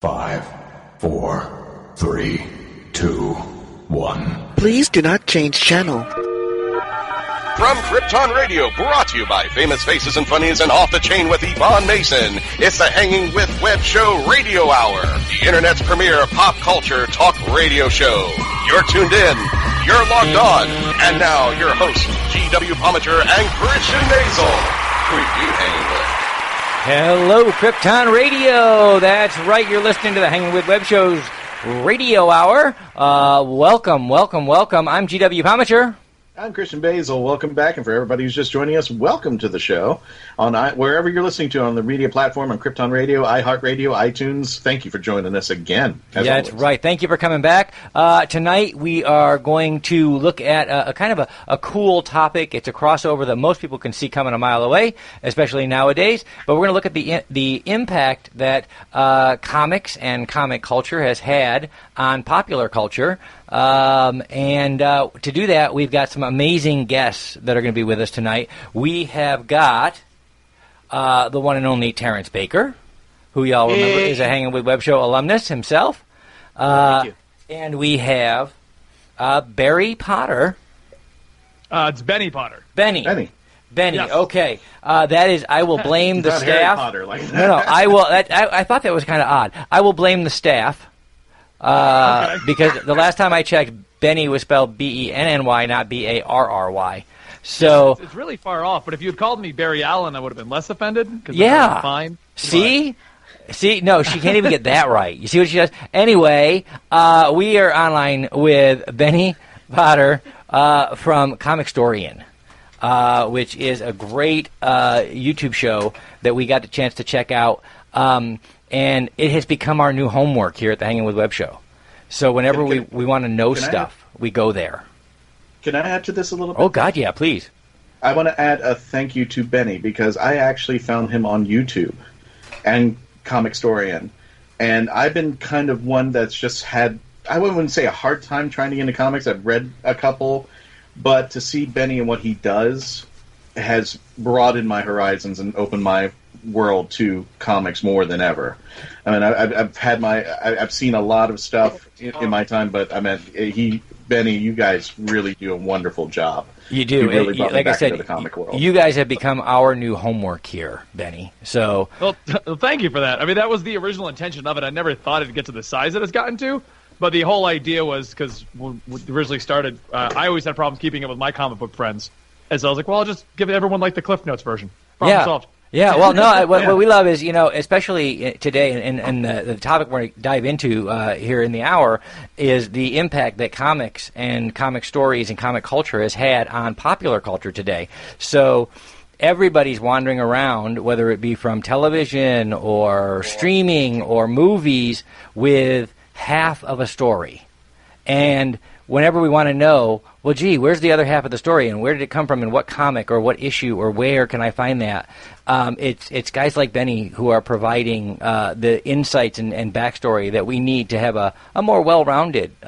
5, 4, 3, 2, 1. Please do not change channel. From Krypton Radio, brought to you by Famous Faces and Funnies and Off the Chain with Yvonne Mason, it's the Hanging with Web Show Radio Hour, the Internet's premier pop culture talk radio show. You're tuned in, you're logged on, and now your hosts, G.W. Pomichter and Christian Basel. Who you hanging with? Hello, Krypton Radio. That's right, you're listening to the Hanging with Web Show's Radio Hour. Welcome. I'm G.W. Pomichter. I'm Christian Basel. Welcome back, and for everybody who's just joining us, welcome to the show on wherever you're listening to on the media platform, on Krypton Radio, iHeartRadio, iTunes. Thank you for joining us again. That's right. Thank you for coming back. Tonight we are going to look at a kind of a cool topic. It's a crossover that most people can see coming a mile away, especially nowadays. But we're going to look at the impact that comics and comic culture has had on popular culture. To do that, we've got some amazing guests that are going to be with us tonight. We have got the one and only Terance Baker, who y'all remember is a Hangin' with Web Show alumnus himself. Thank you. And we have Barry Potter. It's Benny Potter. Benny. Yes. Okay. That is, I will blame the not staff. Harry Potter like that. No, I will. I thought that was kind of odd. I will blame the staff. Okay. Because the last time I checked, Benny was spelled B-E-N-N-Y, not B-A-R-R-Y. So it's really far off, but if you had called me Barry Allen, I would have been less offended. Yeah. Fine. See? No, she can't even get that right. You see what she does? Anyway, we are online with Benny Potter from Comicstorian, which is a great YouTube show that we got the chance to check out. And it has become our new homework here at the Hangin' with Web Show. So whenever we want to know stuff, we go there. Can I add to this a little bit? Oh, God, yeah, please. I want to add a thank you to Benny, because I actually found him on YouTube and Comicstorian. And I've been kind of one that's just had, I wouldn't say a hard time trying to get into comics. I've read a couple. But to see Benny and what he does has broadened my horizons and opened my world to comics more than ever. I mean, I've seen a lot of stuff in my time, but I mean, Benny, you guys really do a wonderful job. You do. You really brought me like I back said, into the comic world. You guys have become our new homework here, Benny. So, well, thank you for that. I mean, that was the original intention of it. I never thought it'd get to the size that it's gotten to, but the whole idea was, because when we originally started, I always had problems keeping it with my comic book friends, and so I was like, well, I'll just give everyone like the Cliff Notes version. Problem solved. Yeah, well, no, what we love is, especially today, and the topic we're going to dive into here in the hour is the impact that comics and comic stories and comic culture has had on popular culture today. So everybody's wandering around, whether it be from television or streaming or movies, with half of a story. And whenever we want to know, well, gee, where's the other half of the story, and where did it come from, and what comic or what issue or where can I find that? It's guys like Benny who are providing the insights and backstory that we need to have a more well-rounded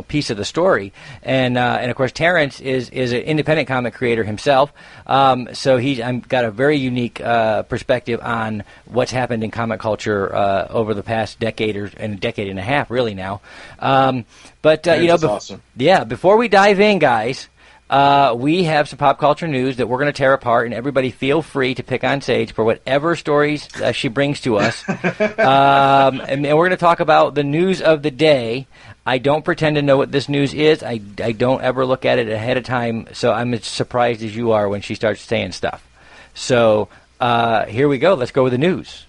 piece of the story. And of course, Terance is an independent comic creator himself, so he's got a very unique perspective on what's happened in comic culture over the past decade and a decade and a half, really now. Awesome. Yeah, before we dive in, guys, we have some pop culture news that we're going to tear apart, and everybody feel free to pick on Sage for whatever stories she brings to us. And we're going to talk about the news of the day. I don't pretend to know what this news is. I don't ever look at it ahead of time, so I'm as surprised as you are when she starts saying stuff. So here we go. Let's go with the news.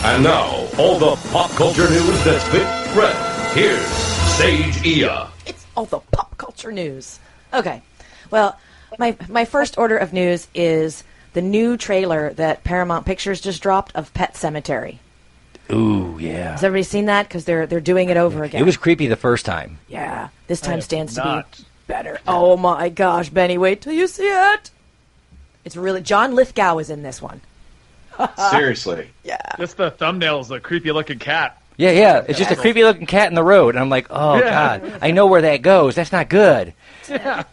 And now, all the pop culture news that's big red. Here's Sage Ia. It's all the pop culture news. Okay. Well, my first order of news is the new trailer that Paramount Pictures just dropped of Pet Sematary. Ooh, yeah. Has everybody seen that? Because they're doing it over again. It was creepy the first time. Yeah. This time stands to be better. Oh, my gosh, Benny, wait till you see it. It's really... John Lithgow is in this one. Seriously. Yeah. Just the thumbnail's a creepy-looking cat. Yeah. It's just a creepy looking cat in the road, and I'm like, oh God, I know where that goes. That's not good.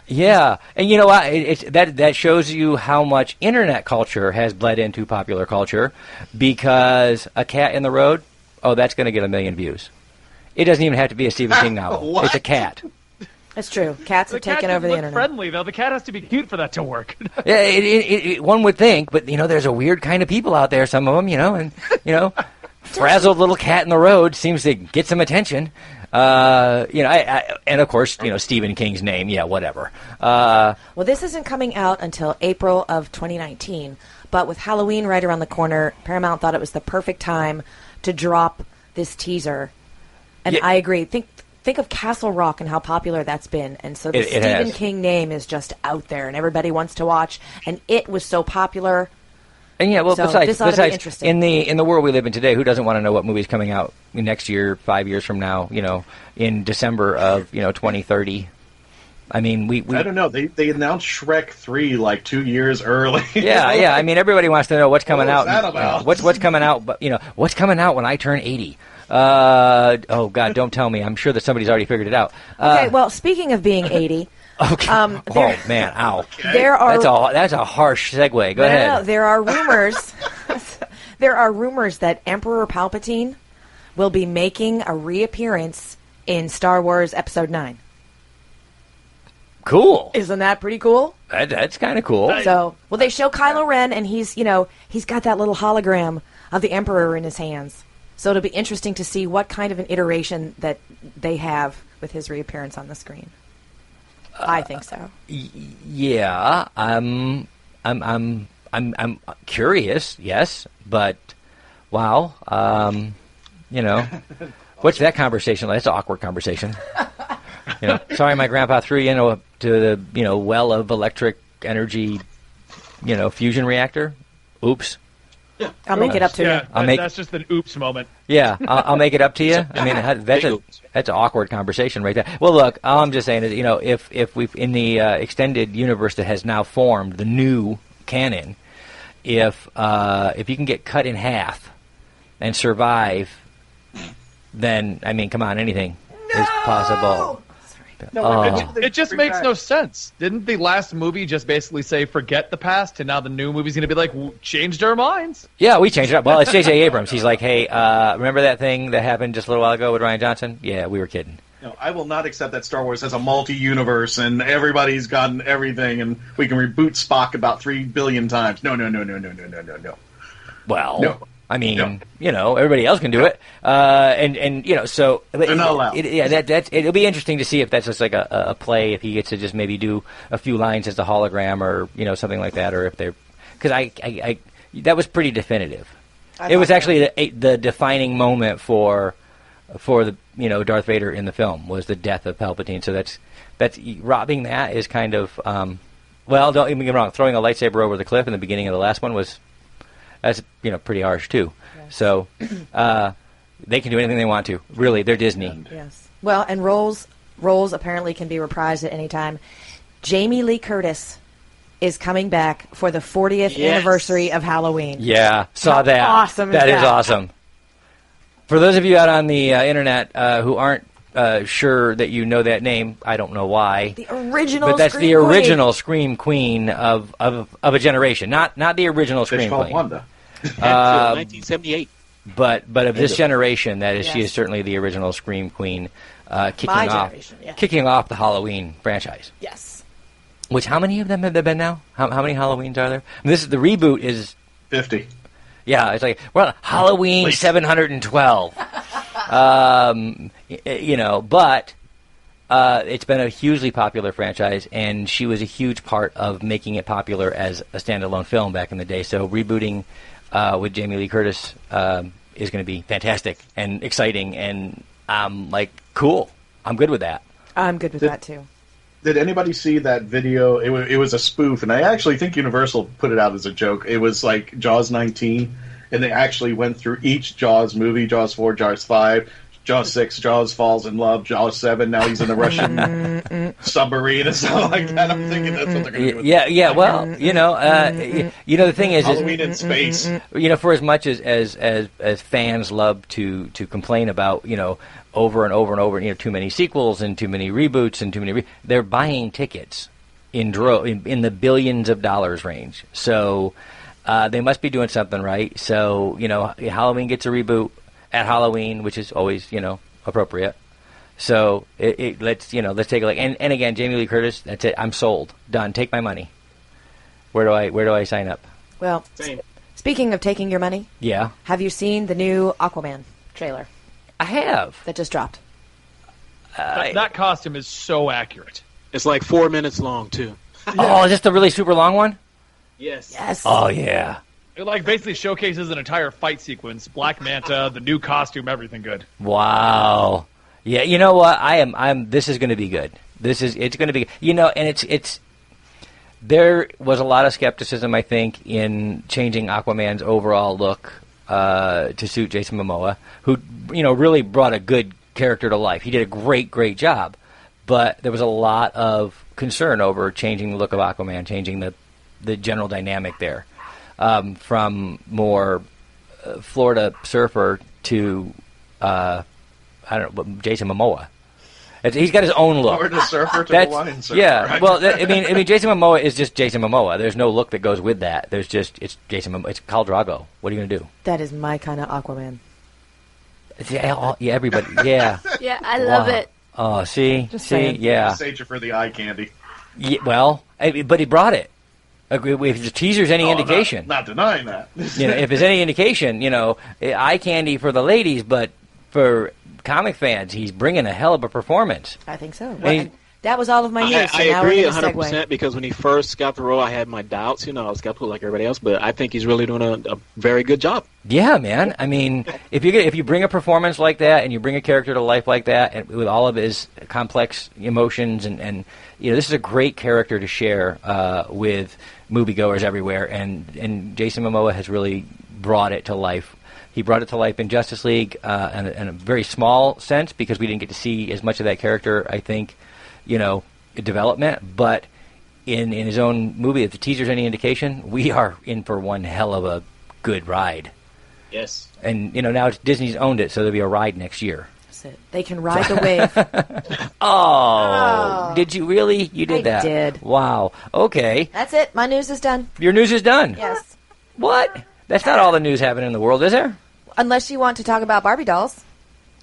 Yeah. And you know what? That shows you how much internet culture has bled into popular culture, because a cat in the road, that's going to get 1 million views. It doesn't even have to be a Stephen King novel. It's a cat. That's true. Cats have taken over the internet. Friendly though. The cat has to be cute for that to work. Yeah, one would think, but there's a weird kind of people out there. Some of them, and frazzled little cat in the road seems to get some attention. And of course, Stephen King's name. Yeah, whatever. Well, this isn't coming out until April of 2019, but with Halloween right around the corner, Paramount thought it was the perfect time to drop this teaser. And I agree. Think of Castle Rock and how popular that's been, and so the Stephen King name is just out there, and everybody wants to watch. And it was so popular. And yeah, well, so besides, this ought to be interesting. in the world we live in today, who doesn't want to know what movie's coming out next year, 5 years from now? In December of 2030. I mean, I don't know. They announced Shrek 3 like 2 years early. Yeah. I mean, everybody wants to know what's coming out. What's that about? What's coming out? But what's coming out when I turn 80? Oh God, don't tell me. I'm sure that somebody's already figured it out. Okay. Well, speaking of being 80. Okay. Oh man, ow. Okay. That's a harsh segue. Go ahead. No, there are rumors. There are rumors that Emperor Palpatine will be making a reappearance in Star Wars Episode 9. Cool. Isn't that pretty cool? That's kind of cool. So, they show Kylo Ren, and he's got that little hologram of the Emperor in his hands. So it'll be interesting to see what kind of an iteration that they have with his reappearance on the screen. I think so. Yeah, I'm curious. Yes, but wow, what's that conversation like? That's an awkward conversation. Sorry, my grandpa threw you to the well of electric energy, fusion reactor. Oops. I'll make it up to you. That's just an oops moment. Yeah, I'll make it up to you. I mean, that's an awkward conversation right there. Well, look, all I'm just saying is, if we've in the extended universe that has now formed, the new canon, if you can get cut in half and survive, then I mean, come on, anything is possible. It just makes no sense. Didn't the last movie just basically say forget the past, and now the new movie's going to be like changed our minds? Yeah, we changed it up. Well, it's J.J. Abrams. He's like, hey, remember that thing that happened just a little while ago with Rian Johnson? Yeah, we were kidding. No, I will not accept that Star Wars has a multi-universe and everybody's gotten everything and we can reboot Spock about 3 billion times. No. Well, no. I mean, everybody else can do it, so they're not allowed. It'll be interesting to see if that's just like a play, if he gets to just maybe do a few lines as a hologram or something like that, or if they're because I that was pretty definitive. It was actually the defining moment for the Darth Vader in the film was the death of Palpatine. So that's robbing that is kind of don't even get me wrong. Throwing a lightsaber over the cliff in the beginning of the last one that's pretty harsh too. Yes. So they can do anything they want to. Really, they're Disney. Yes. Well, and roles apparently can be reprised at any time. Jamie Lee Curtis is coming back for the 40th anniversary of Halloween. Yeah, saw How that. Awesome! That is awesome. For those of you out on the internet who aren't sure that you know that name, I don't know why. The original, but that's Scream the original Queen. Scream Queen of a generation, not the original Scream Queen. Wanda. 1978. But of this generation, she is certainly the original Scream Queen, kicking off the Halloween franchise. Yes. Which how many of them have there been now? How many Halloweens are there? I mean, the reboot is 50. Yeah, it's like Halloween 712. But it's been a hugely popular franchise, and she was a huge part of making it popular as a standalone film back in the day. So rebooting with Jamie Lee Curtis is going to be fantastic and exciting, and cool. I'm good with that. I'm good with that too. Did anybody see that video? It was a spoof, and I actually think Universal put it out as a joke. It was like Jaws 19, and they actually went through each Jaws movie, Jaws 4, Jaws 5, Jaws 6, Jaws falls in love, Jaws 7, now he's in a Russian submarine and stuff like that. I'm thinking that's what they're going to do with Yeah. Well, the thing is, Halloween in space. For as much as fans love to complain about, over and over and over, too many sequels and too many reboots and too many, they're buying tickets in the billions of dollars range. So they must be doing something right. So Halloween gets a reboot at Halloween, which is always appropriate. So let's take a look. And again, Jamie Lee Curtis, that's it. I'm sold. Done. Take my money. Where do I sign up? Well, speaking of taking your money, yeah. Have you seen the new Aquaman trailer? I have. That just dropped. That costume is so accurate. It's like 4 minutes long, too. Oh, is this the really super long one? Yes. Oh, yeah. It basically showcases an entire fight sequence, Black Manta, the new costume, everything good. Wow. Yeah, you know what? This is going to be good. It's going to be, and it's there was a lot of skepticism, I think, in changing Aquaman's overall look to suit Jason Momoa, who, really brought a good character to life. He did a great job. But there was a lot of concern over changing the look of Aquaman, changing the general dynamic there. From more Florida surfer to, Jason Momoa. He's got his own look. Florida surfer to Hawaiian surfer. Yeah, right? well, I mean, Jason Momoa is just Jason Momoa. There's no look that goes with that. It's Jason Momoa. It's Khal Drogo. What are you going to do? That is my kind of Aquaman. Yeah, everybody. Yeah. Yeah, I love it. Oh, see? Just see? saying. Yeah. Sage for the eye candy. Yeah. Well, but he brought it. If the teaser's any indication. Not denying that. If there's any indication, eye candy for the ladies, but for comic fans, he's bringing a hell of a performance. I think so. Well, that was all of my news. I so now agree we're gonna 100% segue. because when he first got the role, I had my doubts. I was skeptical like everybody else, but I think he's really doing a very good job. Yeah, man. I mean, if you bring a performance like that and you bring a character to life like that, and with all of his complex emotions, and this is a great character to share with moviegoers everywhere, and Jason Momoa has really brought it to life. He brought it to life in Justice League in a very small sense because we didn't get to see as much of that character, I think, development. But in his own movie, if the teaser's any indication, we are in for one hell of a good ride. Yes. And, now Disney's owned it, so there'll be a ride next year. That's it. They can ride the wave. Oh, did you really? You did that? I did. Wow. Okay. That's it. My news is done. Your news is done? Yes. What? That's not all the news happening in the world, is there? Unless you want to talk about Barbie dolls.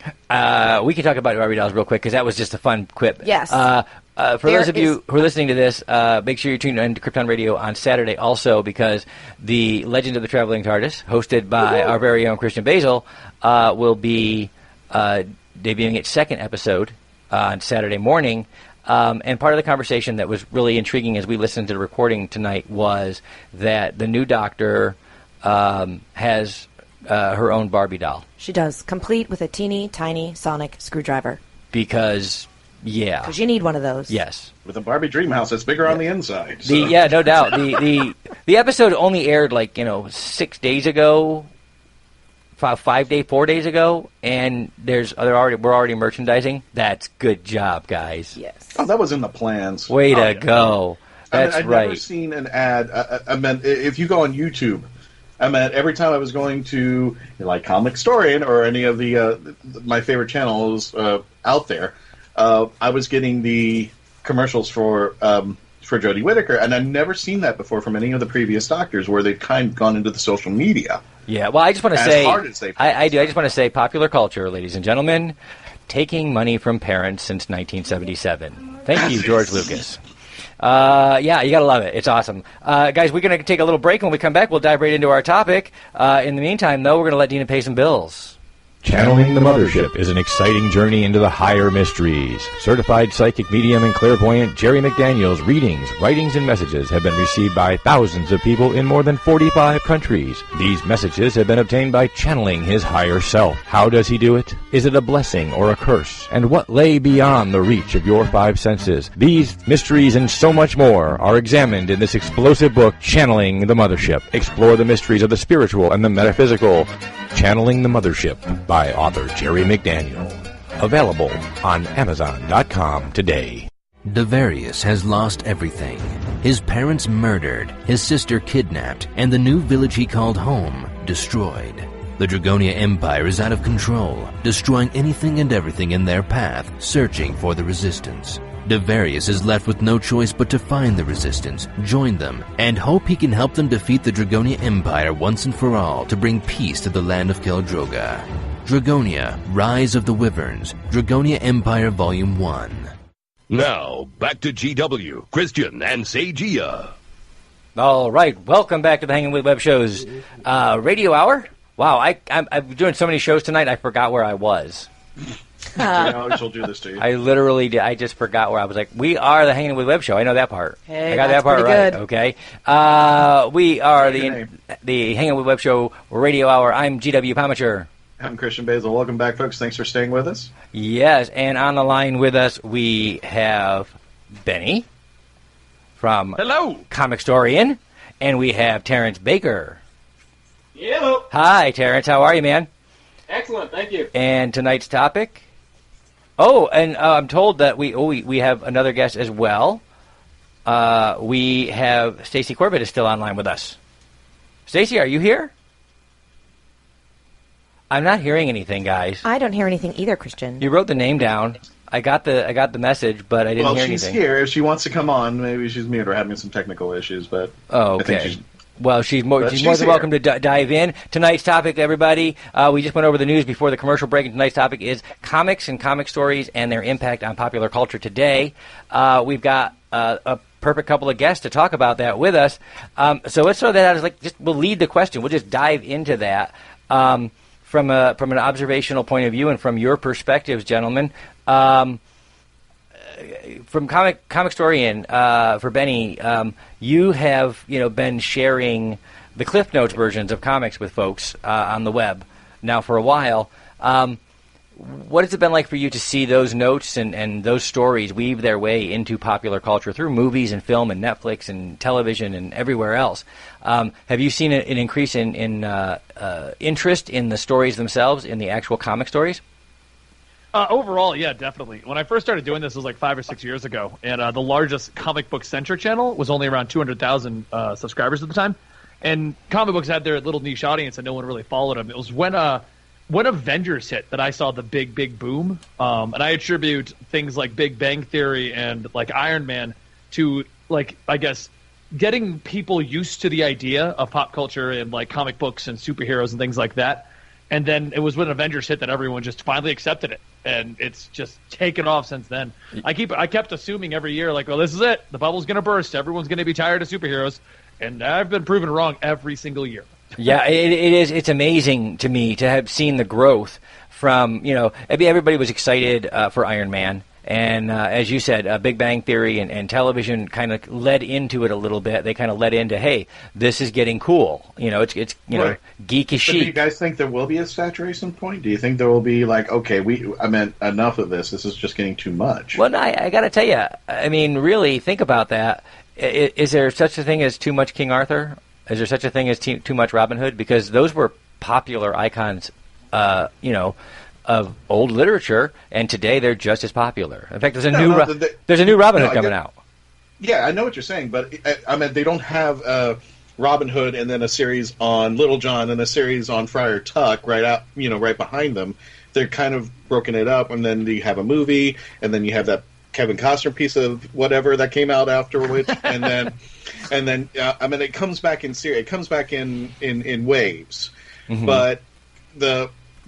We can talk about Barbie dolls real quick because that was just a fun quip. Yes. For those of you who are listening to this, make sure you tune in to Krypton Radio on Saturday also because the Legend of the Traveling TARDIS, hosted by our very own Christian Basel, will be debuting its second episode on Saturday morning. And part of the conversation that was really intriguing as we listened to the recording tonight was that the new Doctor has her own Barbie doll. She does, complete with a teeny tiny sonic screwdriver. Because you need one of those. Yes. With a Barbie dream house that's bigger on the inside. So. No doubt. The episode only aired 6 days ago, 4 days ago, and we're already merchandising. That's good job, guys. Yes. Oh, that was in the plans. Way to go. That's I've right. never seen an ad. I meant if you go on YouTube, I meant every time I was going to Comicstorian or any of the my favorite channels out there, I was getting the commercials for Jodie Whittaker, and I've never seen that before from any of the previous Doctors where they've kind of gone into the social media. Yeah, well, I just want to say, hard as I do. I just want to say, popular culture, ladies and gentlemen, taking money from parents since 1977. Thank you, George Lucas. Yeah, you gotta love it. It's awesome. Guys, we're gonna take a little break. When we come back, we'll dive right into our topic. In the meantime, though, we're gonna let Dina pay some bills. Channeling the Mothership is an exciting journey into the higher mysteries. Certified psychic medium and clairvoyant Jerry McDaniel's readings, writings, and messages have been received by thousands of people in more than 45 countries. These messages have been obtained by channeling his higher self. How does he do it? Is it a blessing or a curse? And what lay beyond the reach of your five senses? These mysteries and so much more are examined in this explosive book, Channeling the Mothership. Explore the mysteries of the spiritual and the metaphysical. Channeling the Mothership by author Jerry McDaniel. Available on Amazon.com today. Devarius has lost everything. His parents murdered, his sister kidnapped, and the new village he called home destroyed. The Dragonia Empire is out of control, destroying anything and everything in their path, searching for the Resistance. Devarius is left with no choice but to find the Resistance, join them, and hope he can help them defeat the Dragonia Empire once and for all to bring peace to the land of Keldroga. Dragonia, Rise of the Wyverns, Dragonia Empire Volume 1. Now, back to GW, Christian, and Sagia. All right, welcome back to the Hangin' with Web Show's radio hour. Wow, I'm doing so many shows tonight, I forgot where I was. She'll do this to you. I literally did. I just forgot where I was. Like, we are the Hangin' with Web Show. I know that part. Hey, I got that part right. good. Okay. We are the Hangin' with Web Show radio hour. I'm GW Pomichter. I'm Christian Basel. Welcome back, folks. Thanks for staying with us. Yes, and on the line with us we have Benny from Comicstorian, and we have Terance Baker. Hello. Hi, Terance. How are you, man? Excellent. Thank you. And tonight's topic? Oh, and I'm told that we have another guest as well. We have Stacy Corbett is still online with us. Stacy, are you here? I'm not hearing anything, guys. I don't hear anything either, Christian. You wrote the name down. I got the message, but I didn't hear anything. Well, she's here. If she wants to come on, maybe she's muted or having some technical issues. But okay. Well, she's more than welcome to dive in. Tonight's topic, everybody, we just went over the news before the commercial break, and tonight's topic is comics and comic stories and their impact on popular culture today. We've got a perfect couple of guests to talk about that with us. So let's throw that out as we'll lead the question. We'll just dive into that from an observational point of view and from your perspectives, gentlemen. From Comicstorian, for Benny, you have been sharing the Cliff Notes versions of comics with folks on the web now for a while. What has it been like for you to see those notes and those stories weave their way into popular culture through movies and film and Netflix and television and everywhere else? Have you seen an increase in interest in the stories themselves, in the actual comic stories? Overall, yeah, definitely. When I first started doing this, it was like 5 or 6 years ago, and the largest comic book centric channel was only around 200,000 subscribers at the time, and comic books had their little niche audience, and no one really followed them. It was when Avengers hit that I saw the big boom, and I attribute things like Big Bang Theory and like Iron Man to I guess getting people used to the idea of pop culture and like comic books and superheroes and things like that. And then it was when Avengers hit that everyone just finally accepted it, and it's just taken off since then. I kept assuming every year, well, this is it. The bubble's going to burst. Everyone's going to be tired of superheroes, and I've been proven wrong every single year. Yeah, it is. It's amazing to me to have seen the growth from everybody was excited for Iron Man. And as you said, Big Bang Theory and television kind of led into it a little bit. They kind of led into, hey, this is getting cool. It's right. Geek is chic. Do you guys think there will be a saturation point? Do you think there will be enough of this? This is just getting too much. Well, I got to tell you, I mean, really think about that. Is there such a thing as too much King Arthur? Is there such a thing as too much Robin Hood? Because those were popular icons, of old literature, and today they're just as popular. In fact, there's a new Robin Hood coming out. Yeah, I know what you're saying, but I mean, they don't have Robin Hood and then a series on Little John and a series on Friar Tuck right behind them. They're kind of broken it up, and then you have a movie, and then you have that Kevin Costner piece of whatever that came out afterwards, and then I mean, it comes back in series. It comes back in waves, but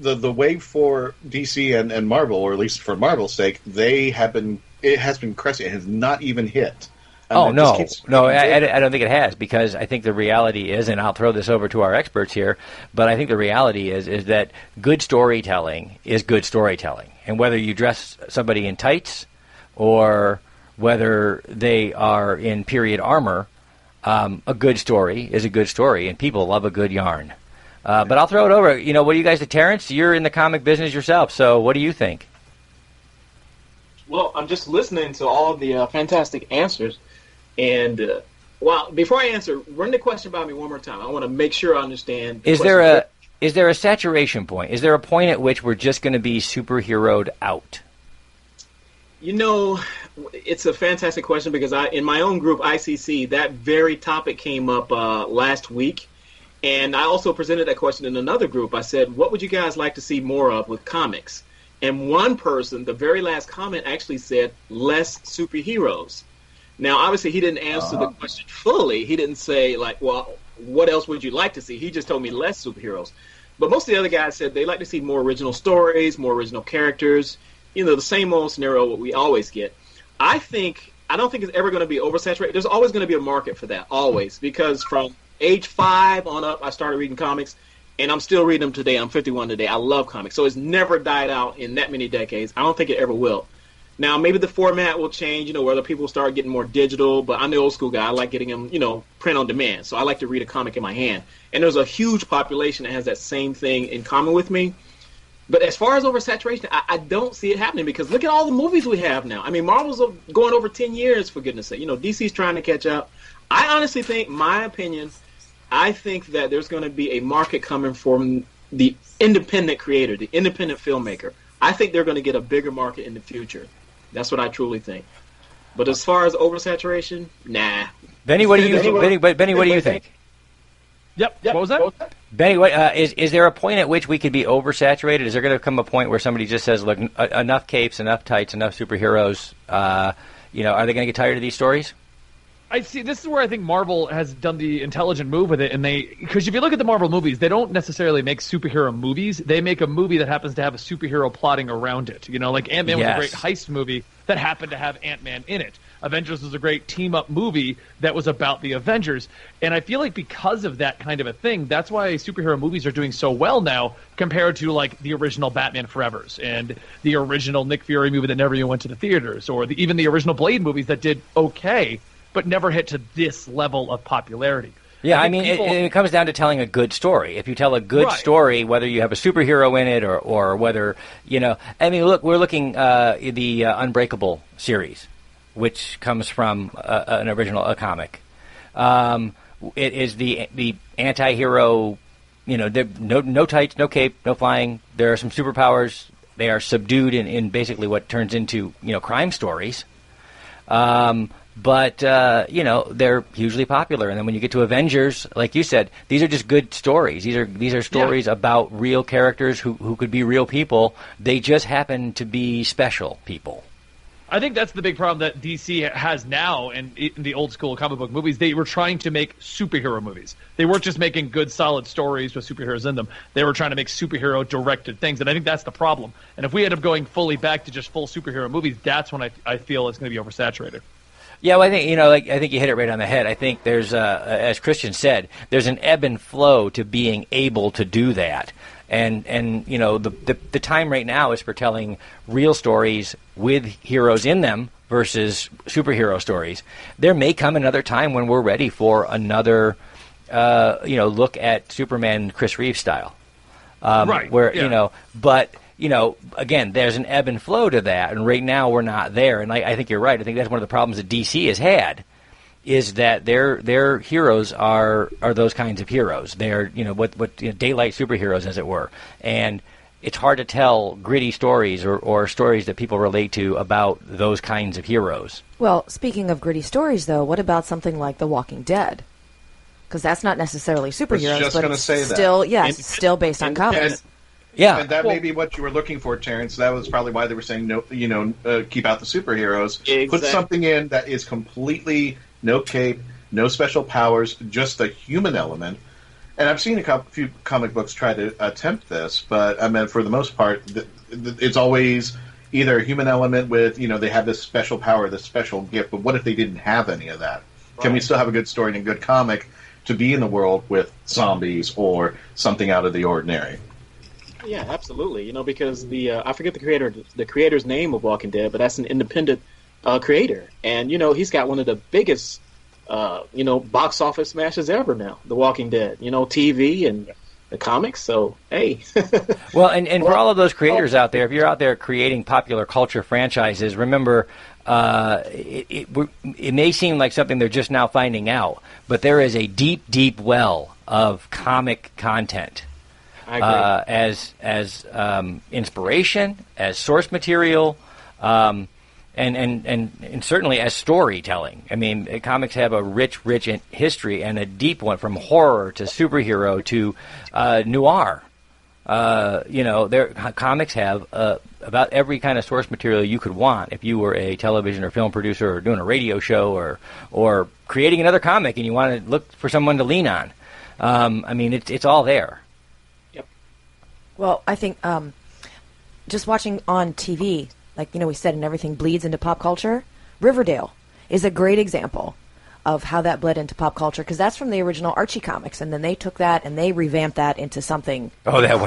the wave for DC and Marvel, or at least for Marvel's sake, it has been cresting. It has not even hit. I don't think it has, because I think the reality is, and I'll throw this over to our experts here, but I think the reality is that good storytelling is good storytelling. And whether you dress somebody in tights or whether they are in period armor, a good story is a good story, and people love a good yarn. But I'll throw it over. What do you guys do? Terance, you're in the comic business yourself, so what do you think? Well, I'm just listening to all of the fantastic answers. And before I answer, run the question by me one more time. I want to make sure I understand. Is there Is there a saturation point? Is there a point at which we're just going to be superheroed out? You know, it's a fantastic question because in my own group, ICC, that very topic came up last week. And I also presented that question in another group. I said, what would you guys like to see more of with comics? And one person, the very last comment, actually said, less superheroes. Now, obviously, he didn't answer the question fully. He didn't say, like, well, what else would you like to see? He just told me less superheroes. But most of the other guys said they like to see more original stories, more original characters. You know, the same old scenario what we always get. I don't think it's ever going to be oversaturated. There's always going to be a market for that, always, because from age 5 on up, I started reading comics, and I'm still reading them today. I'm 51 today. I love comics, so it's never died out in that many decades. I don't think it ever will. Now, maybe the format will change, you know, whether people start getting more digital, but I'm the old school guy. I like getting them, you know, print on demand, so I like to read a comic in my hand. And there's a huge population that has that same thing in common with me. But as far as oversaturation, I don't see it happening because look at all the movies we have now. I mean, Marvel's going over 10 years, for goodness sake. You know, DC's trying to catch up. I honestly think, my opinion, I think that there's going to be a market coming from the independent creator, the independent filmmaker. I think they're going to get a bigger market in the future. That's what I truly think. But as far as oversaturation, nah. Benny, what do you think? Benny, what do you think? Yep. What was that? Benny, is there a point at which we could be oversaturated? Is there going to come a point where somebody just says, look, enough capes, enough tights, enough superheroes, you know, are they going to get tired of these stories? I see. This is where I think Marvel has done the intelligent move with it, and because if you look at the Marvel movies, they don't necessarily make superhero movies. They make a movie that happens to have a superhero plotting around it. You know, like Ant-Man was a great heist movie that happened to have Ant-Man in it. Avengers was a great team-up movie that was about the Avengers. And I feel like because of that kind of a thing, that's why superhero movies are doing so well now compared to, like, the original Batman Forevers and the original Nick Fury movie that never even went to the theaters, or even the original Blade movies that did okay but never hit to this level of popularity. Yeah, I mean, it comes down to telling a good story. If you tell a good story, whether you have a superhero in it or whether, you know, I mean, look, we're looking the Unbreakable series, which comes from an original comic. It is the anti-hero, you know, no tights, no cape, no flying. There are some superpowers. They are subdued in basically what turns into, you know, crime stories. But, you know, they're hugely popular. And then when you get to Avengers, like you said, these are just good stories. These are stories about real characters who could be real people. They just happen to be special people. I think that's the big problem that DC has now in the old school comic book movies. They were trying to make superhero movies. They weren't just making good, solid stories with superheroes in them. They were trying to make superhero-directed things, and I think that's the problem. And if we end up going fully back to just full superhero movies, that's when I feel it's going to be oversaturated. Yeah, well, I think, you know, I think you hit it right on the head. I think there's, as Christian said, there's an ebb and flow to being able to do that. And you know, the time right now is for telling real stories with heroes in them versus superhero stories. There may come another time when we're ready for another, you know, look at Superman Chris Reeve style. You know, but, you know, again, there's an ebb and flow to that, and right now we're not there. And I think you're right. I think that's one of the problems that DC has had, is that their heroes are those kinds of heroes. They're, you know, what you know, daylight superheroes, as it were. And it's hard to tell gritty stories or stories that people relate to about those kinds of heroes. Well, speaking of gritty stories, though, what about something like The Walking Dead? Because that's not necessarily superheroes, but it's still, it's still based on comics. Yeah, and that may be what you were looking for, Terance. That was probably why they were saying no. You know, keep out the superheroes. Exactly. Put something in that is completely no cape, no special powers, just the human element. And I've seen a few comic books try to attempt this, but I mean, for the most part, it's always either a human element with, you know, they have this special power, this special gift. But what if they didn't have any of that? Right. Can we still have a good story and a good comic to be in the world with zombies or something out of the ordinary? Yeah, absolutely. You know, because I forget the creator's name of Walking Dead, but that's an independent creator, and you know, he's got one of the biggest you know, box office smashes ever now. The Walking Dead, you know, TV and the comics. So hey, well, and for all of those creators out there, if you're out there creating popular culture franchises, remember, it may seem like something they're just now finding out, but there is a deep, deep well of comic content. I agree. as inspiration, as source material, and certainly as storytelling. I mean, comics have a rich history and a deep one, from horror to superhero to noir. Comics have about every kind of source material you could want if you were a television or film producer or doing a radio show or creating another comic and you want to look for someone to lean on. It's all there. Yep. Well, I think just watching on TV, like, we said, and everything bleeds into pop culture, Riverdale is a great example of how that bled into pop culture, because that's from the original Archie comics, and then they took that and they revamped that into something incredible.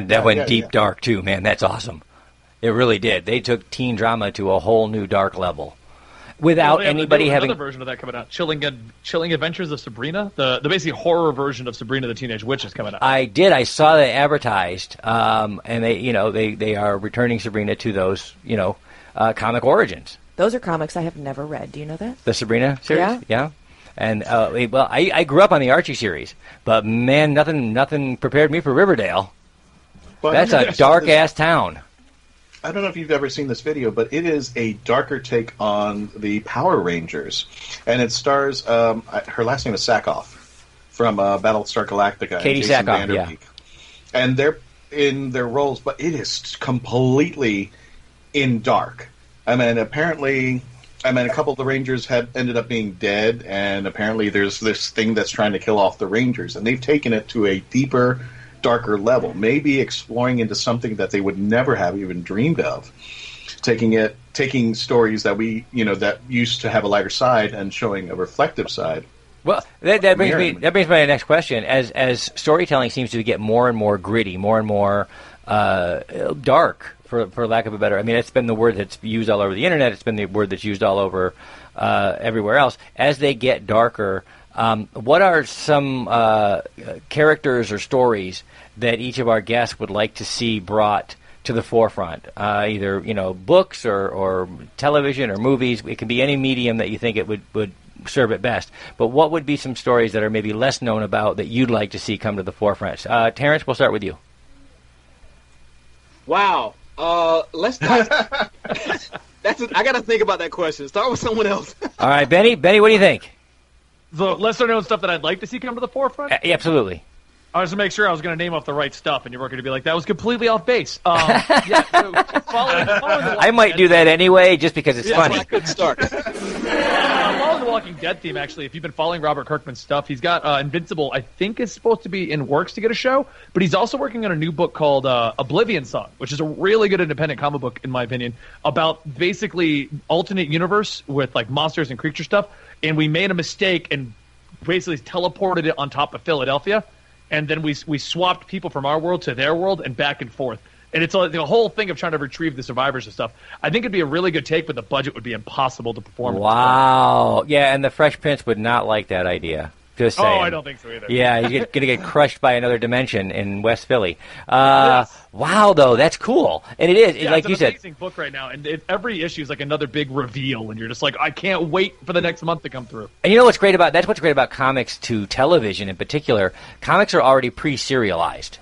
That went deep dark too, man. That's awesome. It really did. They took teen drama to a whole new dark level without anybody having another version of that coming out. Chilling Adventures of Sabrina, the basically horror version of Sabrina the Teenage Witch is coming out. I did. I saw that advertised, and they are returning Sabrina to those comic origins. Those are comics I have never read. Do you know that? The Sabrina series? Yeah. And, I grew up on the Archie series, but, man, nothing prepared me for Riverdale. Well, that's a dark-ass town. I don't know if you've ever seen this video, but it is a darker take on the Power Rangers. And it stars, her last name is Sackhoff, from Battlestar Galactica. Katie Sackhoff, yeah. And they're in their roles, but it is completely in dark. Apparently, a couple of the Rangers have ended up being dead, and apparently there's this thing that's trying to kill off the Rangers, and they've taken it to a deeper, darker level, maybe exploring into something that they would never have even dreamed of. Taking stories that that used to have a lighter side and showing a reflective side. Well, that brings me to my next question. As storytelling seems to get more and more gritty, more and more dark, for lack of a better, it's been the word that's used all over the internet. It's been the word that's used all over everywhere else. As they get darker, what are some characters or stories that each of our guests would like to see brought to the forefront? Either books or television or movies. It can be any medium that you think it would serve it best. But what would be some stories that are maybe less known about that you'd like to see come to the forefront? Terance, we'll start with you. Wow. Let's not. I got to think about that question. Start with someone else. All right, Benny. Benny, what do you think? The lesser known stuff that I'd like to see come to the forefront? Absolutely. I was to make sure I was going to name off the right stuff, and you were going to be like, that was completely off base. Following I might do that anyway, just because it's funny. That's a good start. Following the Walking Dead theme, actually, if you've been following Robert Kirkman's stuff, he's got Invincible, I think is supposed to be in works to get a show, but he's also working on a new book called Oblivion Song, which is a really good independent comic book, in my opinion, about basically alternate universe with like monsters and creature stuff, and we made a mistake and basically teleported it on top of Philadelphia. And then we swapped people from our world to their world and back and forth. And it's the whole thing of trying to retrieve the survivors and stuff. I think it'd be a really good take, but the budget would be impossible to perform. Wow. Yeah, and the Fresh Prince would not like that idea. Just saying. Oh, I don't think so either. Yeah, you're going to get crushed by another dimension in West Philly. Yes. Wow, though, that's cool. And it is, like you said. It's an amazing book right now, and every issue is like another big reveal, and you're just like, I can't wait for the next month to come through. And you know what's great about comics to television in particular? Comics are already pre-serialized.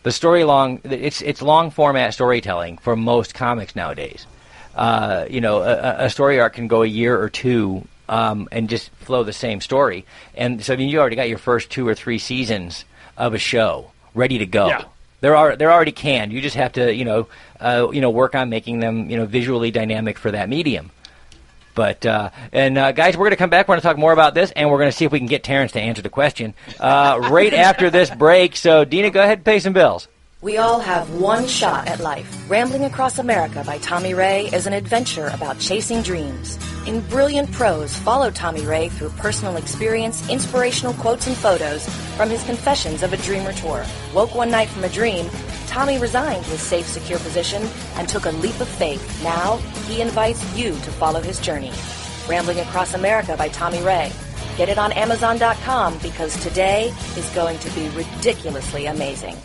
The it's long format storytelling for most comics nowadays. A story arc can go a year or two and just flow the same story. And so you already got your first 2 or 3 seasons of a show ready to go. Yeah. They're already canned. You just have to work on making them visually dynamic for that medium. But guys, we're going to come back. We're going to talk more about this, and we're going to see if we can get Terance to answer the question right after this break. So, Dina, go ahead and pay some bills. We all have one shot at life. Rambling Across America by Tommy Ray is an adventure about chasing dreams. In brilliant prose, follow Tommy Ray through personal experience, inspirational quotes, and photos from his Confessions of a Dreamer tour. Woke one night from a dream, Tommy resigned his safe, secure position and took a leap of faith. Now, he invites you to follow his journey. Rambling Across America by Tommy Ray. Get it on Amazon.com because today is going to be ridiculously amazing.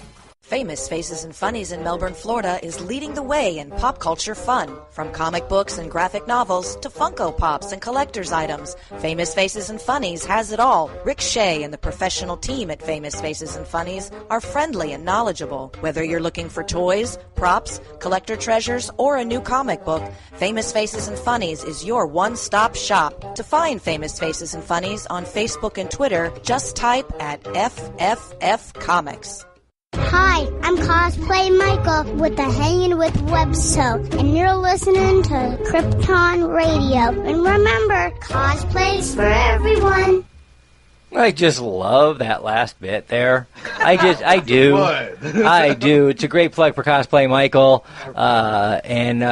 Famous Faces and Funnies in Melbourne, Florida is leading the way in pop culture fun. From comic books and graphic novels to Funko Pops and collector's items, Famous Faces and Funnies has it all. Rick Shea and the professional team at Famous Faces and Funnies are friendly and knowledgeable. Whether you're looking for toys, props, collector treasures, or a new comic book, Famous Faces and Funnies is your one-stop shop. To find Famous Faces and Funnies on Facebook and Twitter, just type at FFF Comics. Hi, I'm Cosplay Michael with the Hangin with Web show, and you're listening to Krypton Radio. And remember, cosplay's for everyone. I just love that last bit there. I do. I do. It's a great plug for Cosplay Michael, and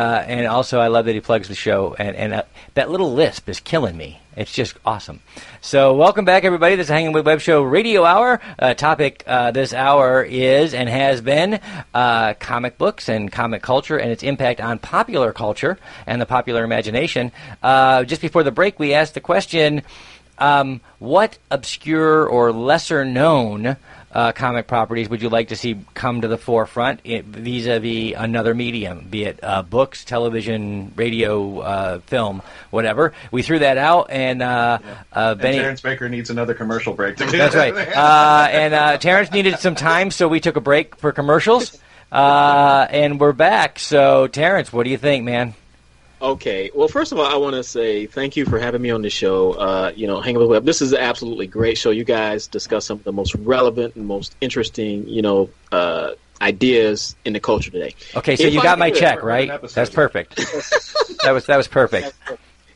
also I love that he plugs the show. And that little lisp is killing me. It's just awesome. So welcome back, everybody. This is Hangin' with Web Show Radio Hour. Topic this hour is and has been comic books and comic culture and its impact on popular culture and the popular imagination. Just before the break, we asked the question, what obscure or lesser-known comic properties would you like to see come to the forefront vis-a-vis another medium, be it books, television, radio, film, whatever? We threw that out, and Benny... Terance Baker needs another commercial break. That's right. And Terance needed some time, so we took a break for commercials, and we're back. So, Terance, what do you think, man? Okay. Well, first of all, I want to say thank you for having me on the show. Hangin' with the Web. This is an absolutely great show. You guys discuss some of the most relevant and most interesting, ideas in the culture today. Okay, so you got my check, right? That's perfect. That was perfect.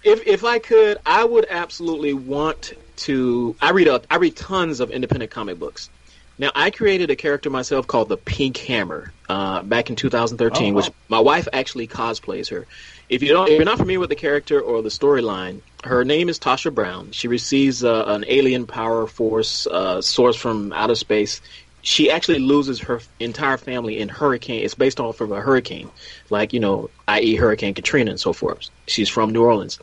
If I could, I would absolutely want to. I read tons of independent comic books. Now, I created a character myself called the Pink Hammer back in 2013, which my wife actually cosplays her. If you're not familiar with the character or the storyline, her name is Tasha Brown. She receives an alien power force source from outer space. She actually loses her entire family in hurricane. It's based off of a hurricane, like, i.e. Hurricane Katrina and so forth. She's from New Orleans.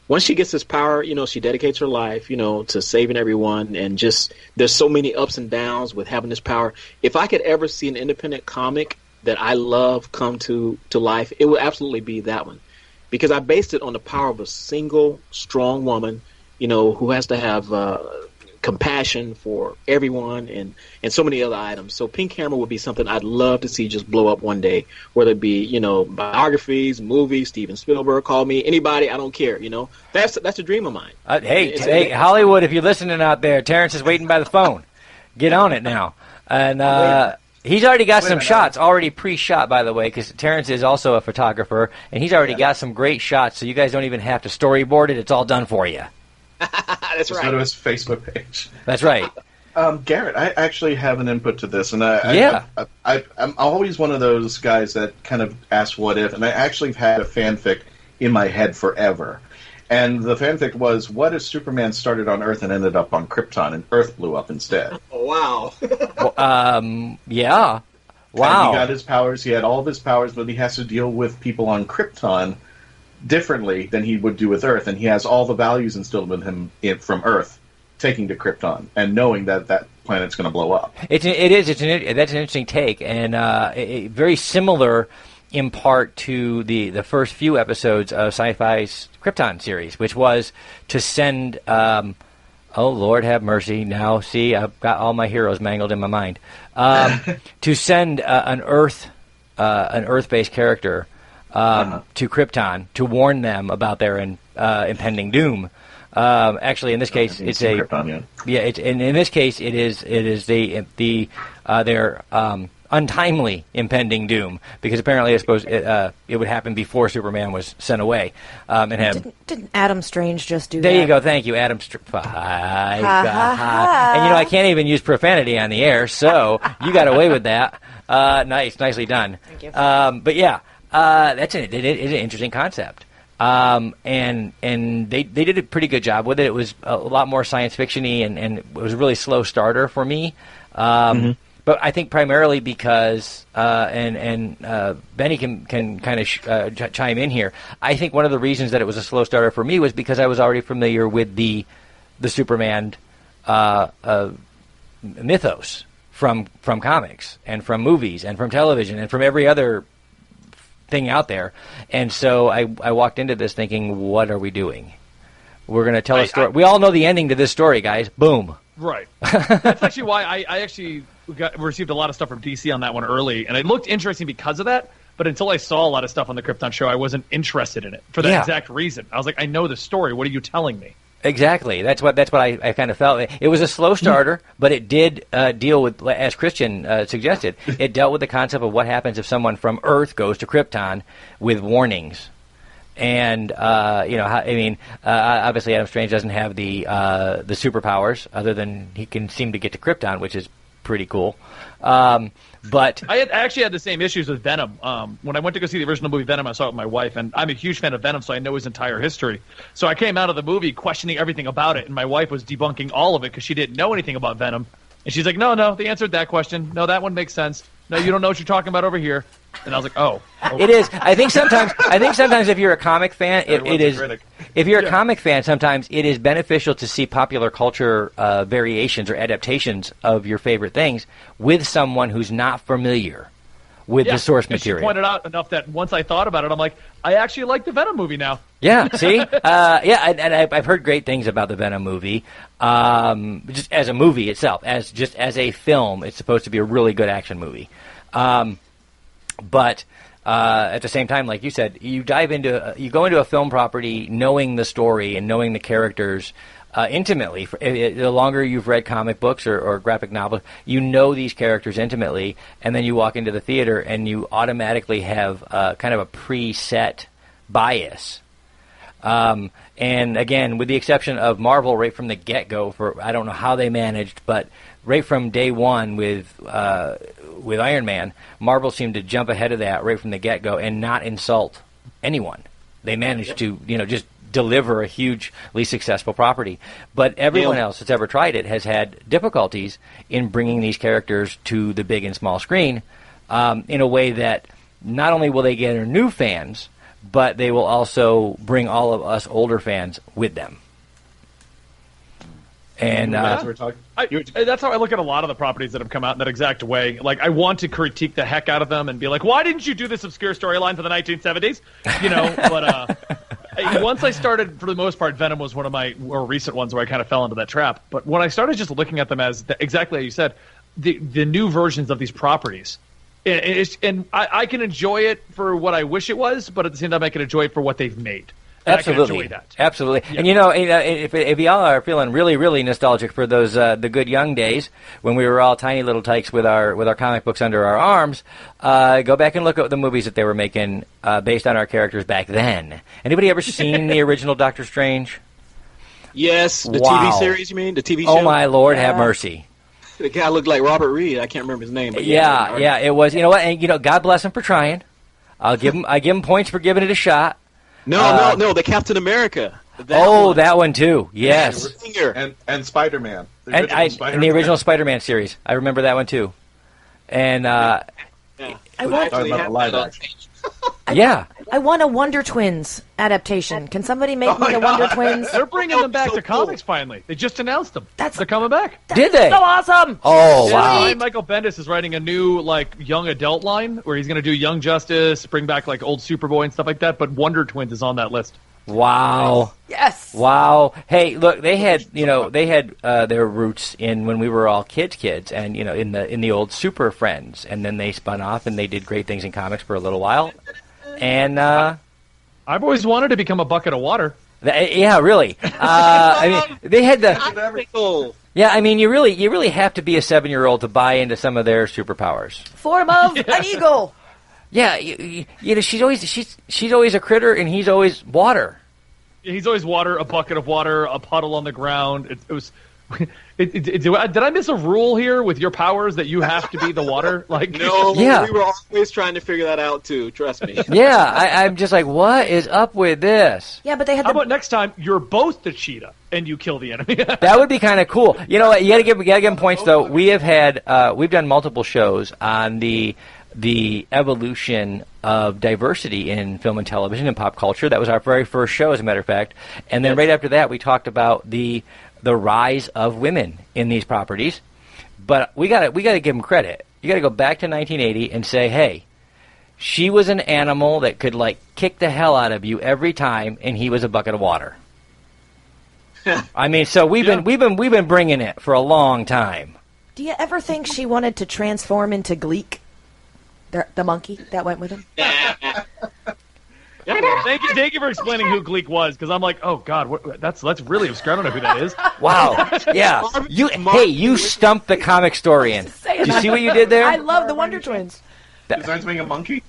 Once she gets this power, she dedicates her life, to saving everyone, and just there's so many ups and downs with having this power. If I could ever see an independent comic that I love come to life, it would absolutely be that one, because I based it on the power of a single strong woman, who has to have compassion for everyone and so many other items. So Pink Hammer would be something I'd love to see just blow up one day, whether it be, biographies, movies, Steven Spielberg, call me, anybody, I don't care, That's a dream of mine. Hey, Hollywood, if you're listening out there, Terance is waiting by the phone. Get on it now. And he's already got some shots already pre-shot, by the way, because Terance is also a photographer, and he's already got some great shots, so you guys don't even have to storyboard it. It's all done for you. That's Just right. go to his Facebook page. That's right. Garrett, I actually have an input to this, and I'm always one of those guys that kind of asks what if, and I actually have had a fanfic in my head forever. And the fanfic was, what if Superman started on Earth and ended up on Krypton, and Earth blew up instead? Oh, wow. Yeah. Wow. And he got his powers, he had all of his powers, but he has to deal with people on Krypton differently than he would do with Earth, and he has all the values instilled in him from Earth, taking to Krypton and knowing that planet's going to blow up. That's an interesting take, and very similar in part to the first few episodes of Sci-Fi's Krypton series, which was to send. Oh Lord, have mercy! Now, see, I've got all my heroes mangled in my mind. To send an Earth-based character. To Krypton to warn them about their impending doom. Actually, in this case, it's a Krypton, in this case, it is their untimely impending doom, because apparently I suppose it would happen before Superman was sent away. Didn't Adam Strange just do that? There you go. Thank you, Adam Strange. And I can't even use profanity on the air, so you got away with that. Nicely done. Thank you. But yeah. It's an interesting concept, and they did a pretty good job with it. It was a lot more science fiction-y, and it was a really slow starter for me. But I think primarily because Benny can kind of chime in here. I think one of the reasons that it was a slow starter for me was because I was already familiar with the Superman mythos. from comics and from movies and from television and from every other thing out there. And so I walked into this thinking, what are we doing? We're going to tell a story. We all know the ending to this story, guys. Boom. Right. That's actually why I actually received a lot of stuff from DC on that one early, and it looked interesting because of that. But until I saw a lot of stuff on the Krypton show, I wasn't interested in it for that exact reason. I was like, I know the story. What are you telling me? Exactly. That's what I kind of felt. It was a slow starter, but it did deal with, as Christian suggested, it dealt with the concept of what happens if someone from Earth goes to Krypton with warnings. And obviously Adam Strange doesn't have the superpowers other than he can seem to get to Krypton, which is pretty cool. But I actually had the same issues with Venom. When I went to go see the original movie Venom, I saw it with my wife, and I'm a huge fan of Venom, so I know his entire history. So I came out of the movie questioning everything about it, and my wife was debunking all of it because she didn't know anything about Venom. And she's like, no, the answer to that question. No, that one makes sense. No, you don't know what you're talking about over here. And I was like, oh. It is. I think sometimes if you're a comic fan, it is. If you're a comic fan, sometimes it is beneficial to see popular culture variations or adaptations of your favorite things with someone who's not familiar with the source material. She pointed out enough that once I thought about it, I'm like, I actually like the Venom movie now. Yeah, see? I've heard great things about the Venom movie. Just as a movie itself, as a film, it's supposed to be a really good action movie. But at the same time, like you said, you go into a film property knowing the story and knowing the characters intimately. The longer you've read comic books or graphic novels, you know these characters intimately, and then you walk into the theater and you automatically have kind of a preset bias. And again, with the exception of Marvel, right from the get-go, I don't know how they managed, but right from day one with Iron Man, Marvel seemed to jump ahead of that right from the get-go and not insult anyone. They managed to, just deliver a hugely successful property. But everyone else that's ever tried it has had difficulties in bringing these characters to the big and small screen in a way that not only will they get new fans, but they will also bring all of us older fans with them. And that's how I look at a lot of the properties that have come out in that exact way. Like, I want to critique the heck out of them and be like, why didn't you do this obscure storyline for the 1970s? But once I started, for the most part, Venom was one of my more recent ones where I kind of fell into that trap. But when I started just looking at them as, exactly as you said, the new versions of these properties, and I can enjoy it for what I wish it was, but at the same time I can enjoy it for what they've made. Absolutely. I can enjoy that. Absolutely. Yeah. And if y'all are feeling really, really nostalgic for those the good young days when we were all tiny little tykes with our comic books under our arms, go back and look at the movies that they were making based on our characters back then. Anybody ever seen the original Doctor Strange? Yes, the TV series. You mean the TV show? Oh my Lord, have mercy. The guy looked like Robert Reed. I can't remember his name. But yeah, it was. You know what? And God bless him for trying. I give him points for giving it a shot. No, the Captain America. That one too. Yes. And Spider-Man. And the original Spider-Man series. I remember that one too. And I want a Wonder Twins adaptation. Can somebody make me the Wonder Twins? They're bringing them back to comics finally. They just announced them. They're coming back. Did they? So awesome! Oh, wow. Michael Bendis is writing a new young adult line where he's going to do Young Justice, bring back old Superboy and stuff like that, but Wonder Twins is on that list. Wow. Yes. Wow. Hey, look, they had their roots in when we were all kids and in the old Super Friends, and then they spun off and they did great things in comics for a little while. And I've always wanted to become a bucket of water. Yeah, really. They had the. Yeah, I mean, you really have to be a 7-year-old to buy into some of their superpowers. Form of an eagle. Yeah, she's always a critter, and he's always water. He's always water, a bucket of water, a puddle on the ground. Did I miss a rule here with your powers that you have to be the water? No, we were always trying to figure that out too. Trust me. Yeah, I'm just like, what is up with this? Yeah, but they had. How about next time you're both the cheetah and you kill the enemy? That would be kind of cool. You know what? You gotta give them points though. We've done multiple shows on the evolution of diversity in film and television and pop culture. That was our very first show, as a matter of fact. And then right after that, we talked about the rise of women in these properties But we got to give him credit. You got to go back to 1980 and say, hey, she was an animal that could like kick the hell out of you every time, and he was a bucket of water. I mean, so we've been bringing it for a long time. Do you ever think she wanted to transform into Gleek, the monkey that went with him? Thank you for explaining who Gleek was, because I'm like, oh God, that's really obscure. I don't know who that is. Wow, yeah. You stumped the Comicstorian. Did you see what you did there? I love the Wonder Twins. Besides being a monkey?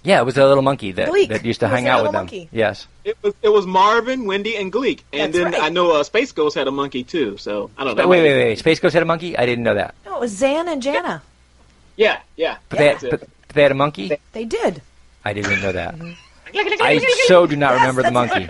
Yeah, it was a little monkey that used to hang out with them. Monkey. Yes. It was Marvin, Wendy, and Gleek, and That's then right. I know Space Ghost had a monkey too. So I don't know. Wait. Space Ghost had a monkey? I didn't know that. No, it was Zan and Jana. Yeah. But they had a monkey? They did. I didn't know that. I so do not remember the monkey.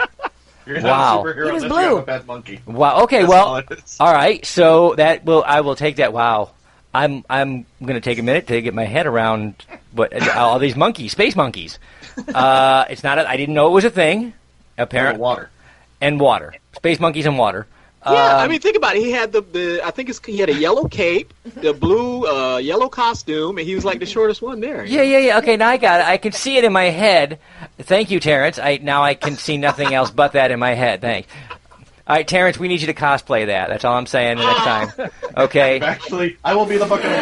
You're wow. not a superhero He was unless you have blue. a bad monkey. Wow. Okay. All right. So I will take that. Wow. I'm going to take a minute to get my head around what all these monkeys, space monkeys. It's not. I didn't know it was a thing. Apparently, water, space monkeys and water. Yeah, I mean, think about it. He had he had a yellow cape, the blue yellow costume, and he was like the shortest one there. Yeah. Okay, now I got it. I can see it in my head. Thank you, Terance. Now I can see nothing else but that in my head. Thanks. All right, Terance, we need you to cosplay that. That's all I'm saying the next time. Okay. Actually, I will be the bucket of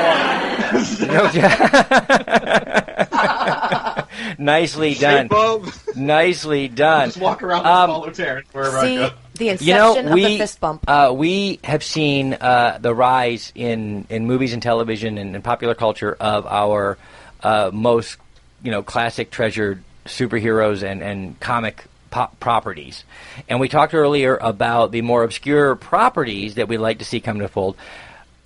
water. Nicely done. Nicely done. Just walk around and follow Terance wherever I go. The inception of the fist bump. We have seen the rise in movies and television and popular culture of our most classic treasured superheroes and comic properties. And we talked earlier about the more obscure properties that we'd like to see come to fold.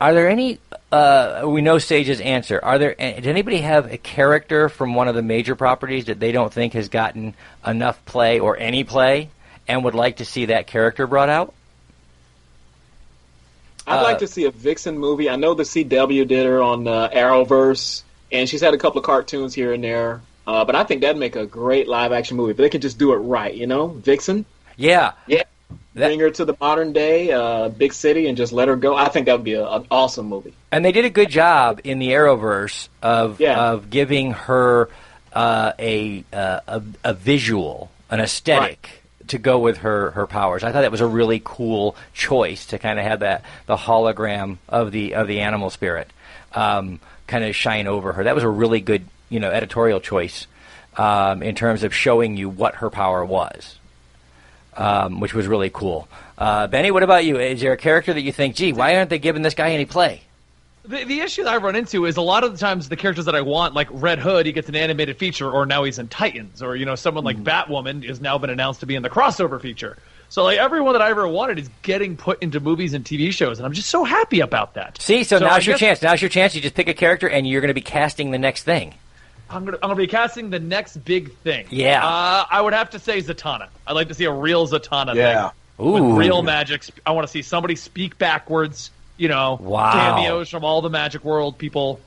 Are there any, we know Sage's answer, does anybody have a character from one of the major properties that they don't think has gotten enough play or any play and would like to see that character brought out? I'd like to see a Vixen movie. I know the CW did her on Arrowverse, and she's had a couple of cartoons here and there. But I think that'd make a great live-action movie. But they could just do it right, Vixen. Yeah. Bring her to the modern day, big city, and just let her go. I think that would be an awesome movie. And they did a good job in the Arrowverse of giving her a visual, an aesthetic to go with her powers. I thought that was a really cool choice to kind of have the hologram of the animal spirit kind of shine over her. That was a really good editorial choice in terms of showing you what her power was, which was really cool. Benny, what about you? Is there a character that you think, gee, why aren't they giving this guy any play? The issue that I run into is a lot of the times the characters that I want, like Red Hood, he gets an animated feature, or now he's in Titans, or someone like Batwoman has now been announced to be in the crossover feature. So like everyone that I ever wanted is getting put into movies and TV shows, and I'm just so happy about that. See, so now's your chance. Now's your chance. You just pick a character, and you're going to be casting the next thing. I'm gonna be casting the next big thing. Yeah. I would have to say Zatanna. I'd like to see a real Zatanna thing. Ooh. With real magic. I want to see somebody speak backwards. Wow. Cameos from all the Magic World people.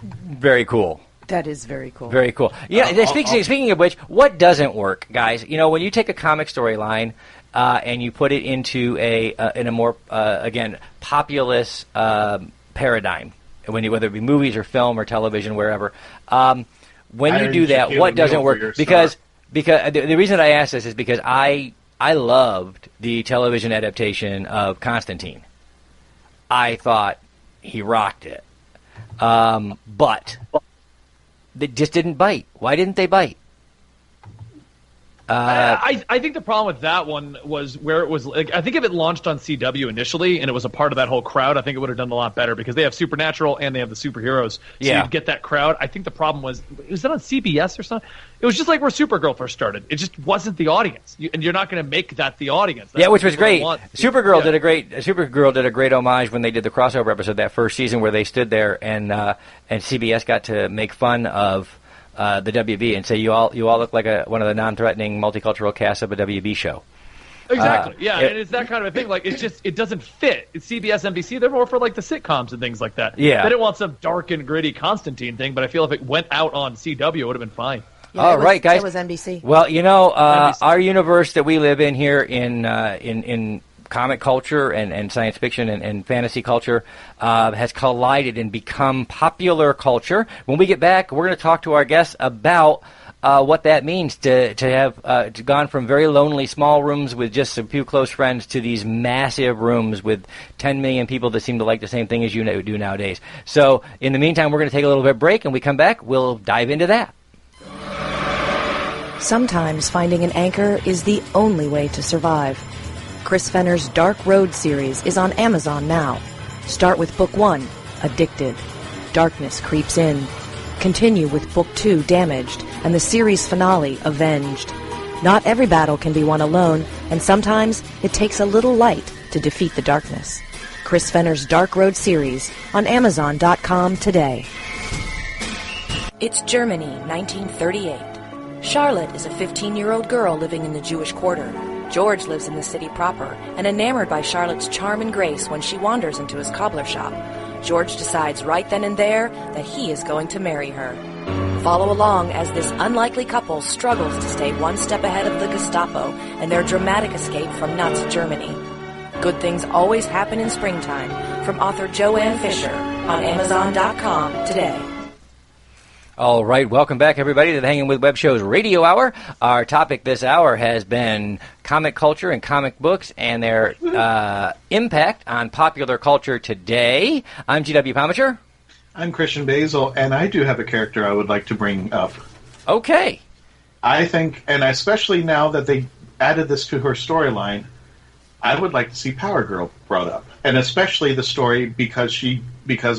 Very cool. That is very cool. Very cool. Yeah. Speaking of which, what doesn't work, guys? When you take a comic storyline and you put it into in a more again populous paradigm, whether it be movies or film or television, wherever. When you do that, what doesn't work? Because the reason I ask this is because I loved the television adaptation of Constantine. I thought he rocked it, but they just didn't bite. Why didn't they bite? I think the problem with that one was where it was. Like, I think if it launched on CW initially and it was a part of that whole crowd, I think it would have done a lot better because they have Supernatural and they have the superheroes. So you'd get that crowd. I think the problem was that on CBS or something? It was just like where Supergirl first started. It just wasn't the audience, and you're not going to make that the audience. That's which was great. Supergirl did a great homage when they did the crossover episode that first season where they stood there and CBS got to make fun of the WB and say you all look like one of the non-threatening multicultural casts of a WB show. Exactly. And it's that kind of a thing. Like it doesn't fit. It's CBS, NBC. They're more for like the sitcoms and things like that. Yeah. They didn't want some dark and gritty Constantine thing, but I feel if it went out on CW, it would have been fine. Yeah, all right, guys. It was NBC. Well, our universe that we live in here in comic culture and science fiction and fantasy culture has collided and become popular culture. When we get back, we're going to talk to our guests about what that means to have gone from very lonely small rooms with just a few close friends to these massive rooms with 10 million people that seem to like the same thing as you do nowadays. So in the meantime, we're going to take a little bit break, and we come back, we'll dive into that. Sometimes finding an anchor is the only way to survive. Chris Fenner's Dark Road series is on Amazon now. Start with Book 1, Addicted. Darkness creeps in. Continue with Book 2, Damaged, and the series finale, Avenged. Not every battle can be won alone, and sometimes it takes a little light to defeat the darkness. Chris Fenner's Dark Road series on Amazon.com today. It's Germany, 1938. Charlotte is a 15-year-old girl living in the Jewish quarter. George lives in the city proper and enamored by Charlotte's charm and grace when she wanders into his cobbler shop. George decides right then and there that he is going to marry her. Follow along as this unlikely couple struggles to stay one step ahead of the Gestapo and their dramatic escape from Nazi Germany. Good things always happen in springtime, from author Joanne Fisher on Amazon.com today. All right, welcome back, everybody, to the Hangin with Web Show's Radio Hour. Our topic this hour has been comic culture and comic books and their impact on popular culture today. I'm GW Pomichter. I'm Christian Basel, and I do have a character I would like to bring up. Okay. I think, and especially now that they added this to her storyline, I would like to see Power Girl brought up. And especially the story because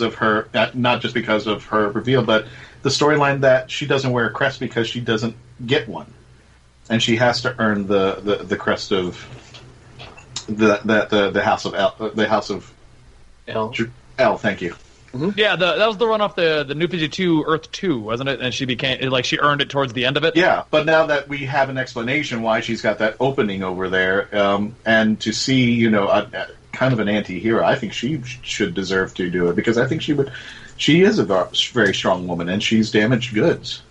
of her, not just because of her reveal, but the storyline that she doesn't wear a crest because she doesn't get one, and she has to earn the crest of the House of L, the House of L. L. Thank you. Mm-hmm. Yeah, that was the run off the New 52 Earth 2, wasn't it? And she became she earned it towards the end of it. Yeah, but now that we have an explanation why she's got that opening over there, and to see kind of an anti-hero, I think she should deserve to do it because I think she would. She is a very strong woman, and she's damaged goods.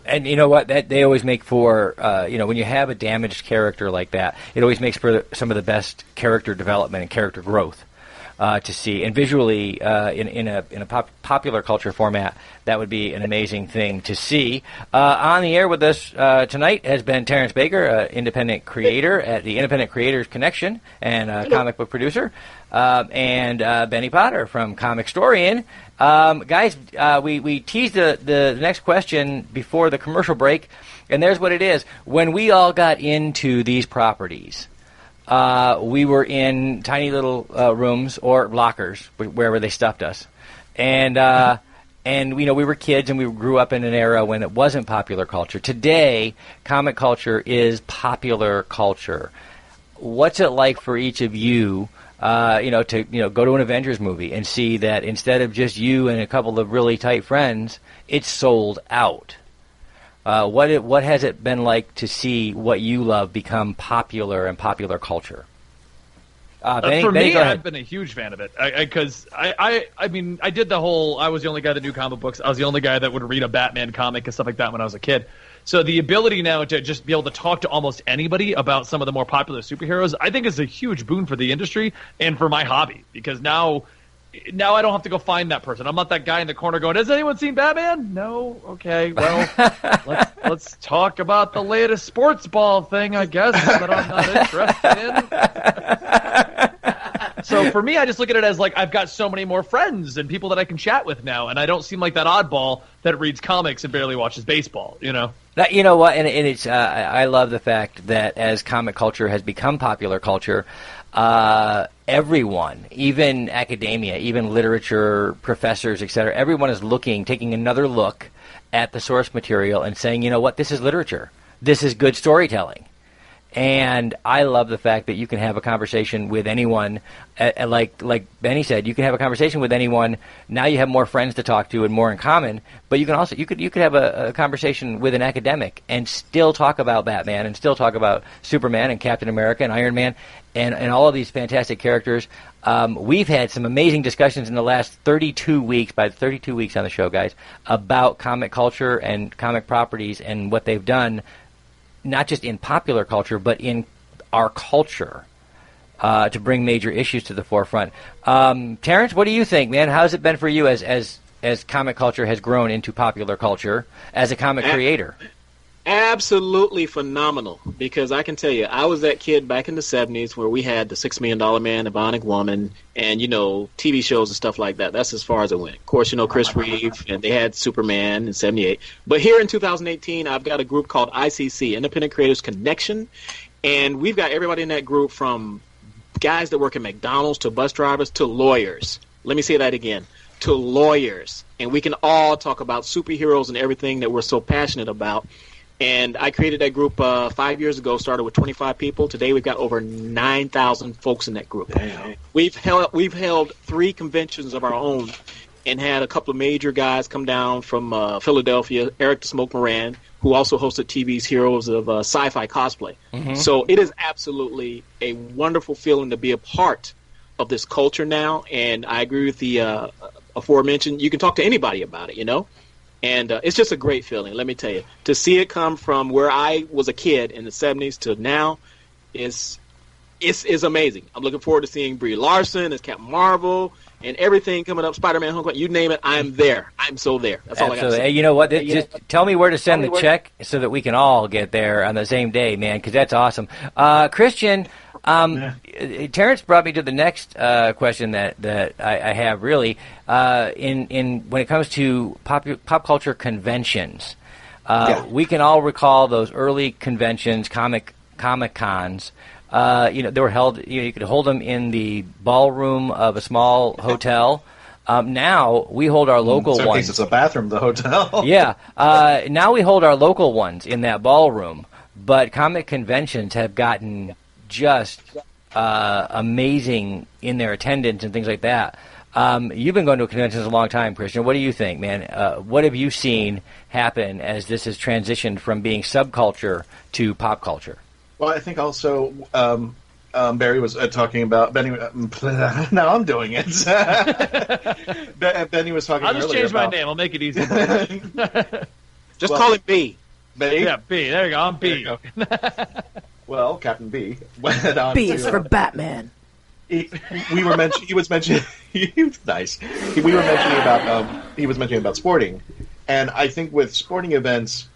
And you know what? They always make for, when you have a damaged character like that, it always makes for some of the best character development and character growth to see. And visually, in a popular culture format, that would be an amazing thing to see. On the air with us tonight has been Terance Baker, independent creator at the Independent Creators Connection and comic book producer, and Benny Potter from Comicstorian. Guys, we teased the next question before the commercial break, and there's what it is. When we all got into these properties, we were in tiny little rooms or lockers, wherever they stuffed us. And we were kids, and we grew up in an era when it wasn't popular culture. Today, comic culture is popular culture. What's it like for each of you to go to an Avengers movie and see that instead of just you and a couple of really tight friends, it's sold out? What has it been like to see what you love become popular and popular culture? Benny, for me, go ahead. I've been a huge fan of it because I did the whole. I was the only guy that knew comic books. I was the only guy that would read a Batman comic and stuff like that when I was a kid. So the ability now to just be able to talk to almost anybody about some of the more popular superheroes, I think is a huge boon for the industry and for my hobby because now I don't have to go find that person. I'm not that guy in the corner going, "Has anyone seen Batman?" No. Okay. Well, let's talk about the latest sports ball thing, I guess, that I'm not interested in. So for me, I just look at it as like I've got so many more friends and people that I can chat with now, and I don't seem like that oddball that reads comics and barely watches baseball. You know what? And it's I love the fact that as comic culture has become popular culture, everyone, even academia, even literature professors, etc., everyone is taking another look at the source material and saying, you know what, this is literature. This is good storytelling. And I love the fact that you can have a conversation with anyone, like Benny said, you can have a conversation with anyone. Now you have more friends to talk to and more in common. But you can also you could have a conversation with an academic and still talk about Batman and still talk about Superman and Captain America and Iron Man and all of these fantastic characters. We've had some amazing discussions in the last 32 weeks, by 32 weeks on the show, guys, about comic culture and comic properties and what they've done. Not just in popular culture, but in our culture. to bring major issues to the forefront. Terance, what do you think, man? How's it been for you as comic culture has grown into popular culture as a comic creator? Absolutely phenomenal, because I can tell you, I was that kid back in the 70s where we had the $6 Million Man, the Bionic Woman, and, TV shows and stuff like that. That's as far as it went. Of course, Chris Reeve, and they had Superman in 78. But here in 2018, I've got a group called ICC, Independent Creators Connection, and we've got everybody in that group from guys that work at McDonald's to bus drivers to lawyers. Let me say that again. To lawyers. And we can all talk about superheroes and everything that we're so passionate about. And I created that group 5 years ago, started with 25 people. Today we've got over 9,000 folks in that group. Damn. We've held 3 conventions of our own and had a couple of major guys come down from Philadelphia, Eric the Smoke Moran, who also hosted TV's Heroes of Sci-Fi Cosplay. Mm-hmm. So it is absolutely a wonderful feeling to be a part of this culture now. And I agree with the aforementioned, you can talk to anybody about it, And it's just a great feeling, let me tell you. To see it come from where I was a kid in the 70s to now is amazing. I'm looking forward to seeing Brie Larson as Captain Marvel and everything coming up, Spider-Man, Homecoming, you name it, I'm there. I'm so there. That's all I got to say. Hey, you know what? Just tell me where to send the check so that we can all get there on the same day, man, because that's awesome. Christian, Terance brought me to the next question that I have, really. In when it comes to pop culture conventions, we can all recall those early conventions, comic cons. They were held. You could hold them in the ballroom of a small hotel. Now we hold our local ones. In some cases, it's a bathroom, the hotel. Yeah. Now we hold our local ones in that ballroom. But comic conventions have gotten just amazing in their attendance and things like that. You've been going to conventions a long time, Christian. What do you think, man? What have you seen happen as this has transitioned from being subculture to pop culture? Well, I think also Barry was talking about Benny. Now I'm doing it. Benny was talking. I'll just earlier change my about, name. I'll make it easy. Just call it B. B. Yeah, B. There you go. I'm B. Well, Captain B. B is for Batman. He was mentioning. Nice. We were mentioning about. He was mentioning about sporting, and I think with sporting events,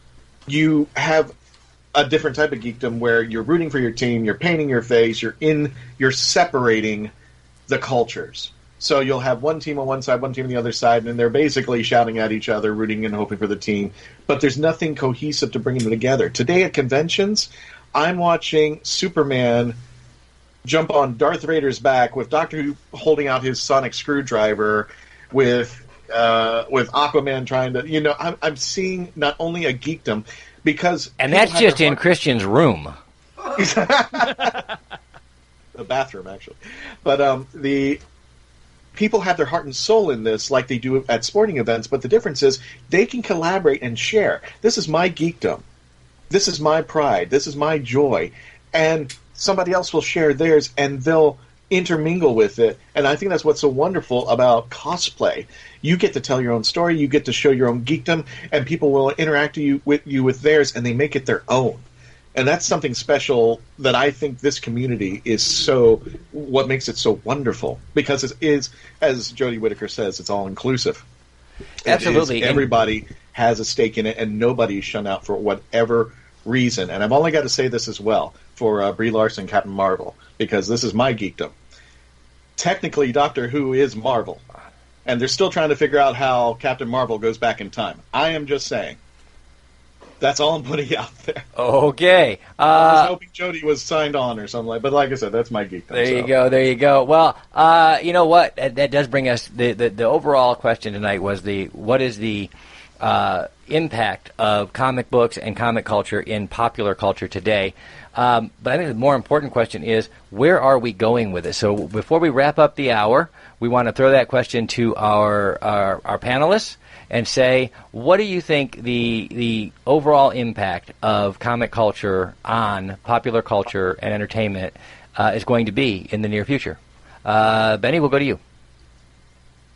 you have a different type of geekdom where you're rooting for your team, you're painting your face, you're separating the cultures. So you'll have one team on one side, one team on the other side, and they're basically shouting at each other, rooting and hoping for the team. But there's nothing cohesive to bring them together. Today at conventions, I'm watching Superman jump on Darth Vader's back with Doctor Who holding out his sonic screwdriver, with Aquaman trying to, I'm seeing not only a geekdom, and that's just in Christian's room. The bathroom, actually. But the people have their heart and soul in this like they do at sporting events, but the difference is they can collaborate and share. This is my geekdom. This is my pride. This is my joy. And somebody else will share theirs, and they'll intermingle with it. And I think that's what's so wonderful about cosplay. You get to tell your own story, you get to show your own geekdom, and people will interact with theirs, and they make it their own. And that's something special that I think this community is what makes it so wonderful, because it is, as Jodie Whittaker says, it's all inclusive. Absolutely. Everybody has a stake in it, and nobody is shunned out for whatever reason. And I've only got to say this as well for Brie Larson, Captain Marvel, because this is my geekdom. Technically, Doctor Who is Marvel, and they're still trying to figure out how Captain Marvel goes back in time. I am just saying. That's all I'm putting out there. Okay. I was hoping Jodie was signed on or something but like I said, that's my geekdom. There you go. Well, you know what? That does bring us the overall question tonight was what is the impact of comic books and comic culture in popular culture today? But I think the more important question is, where are we going with it? So before we wrap up the hour, we want to throw that question to our panelists and say, what do you think the overall impact of comic culture on popular culture and entertainment is going to be in the near future? Benny, we'll go to you.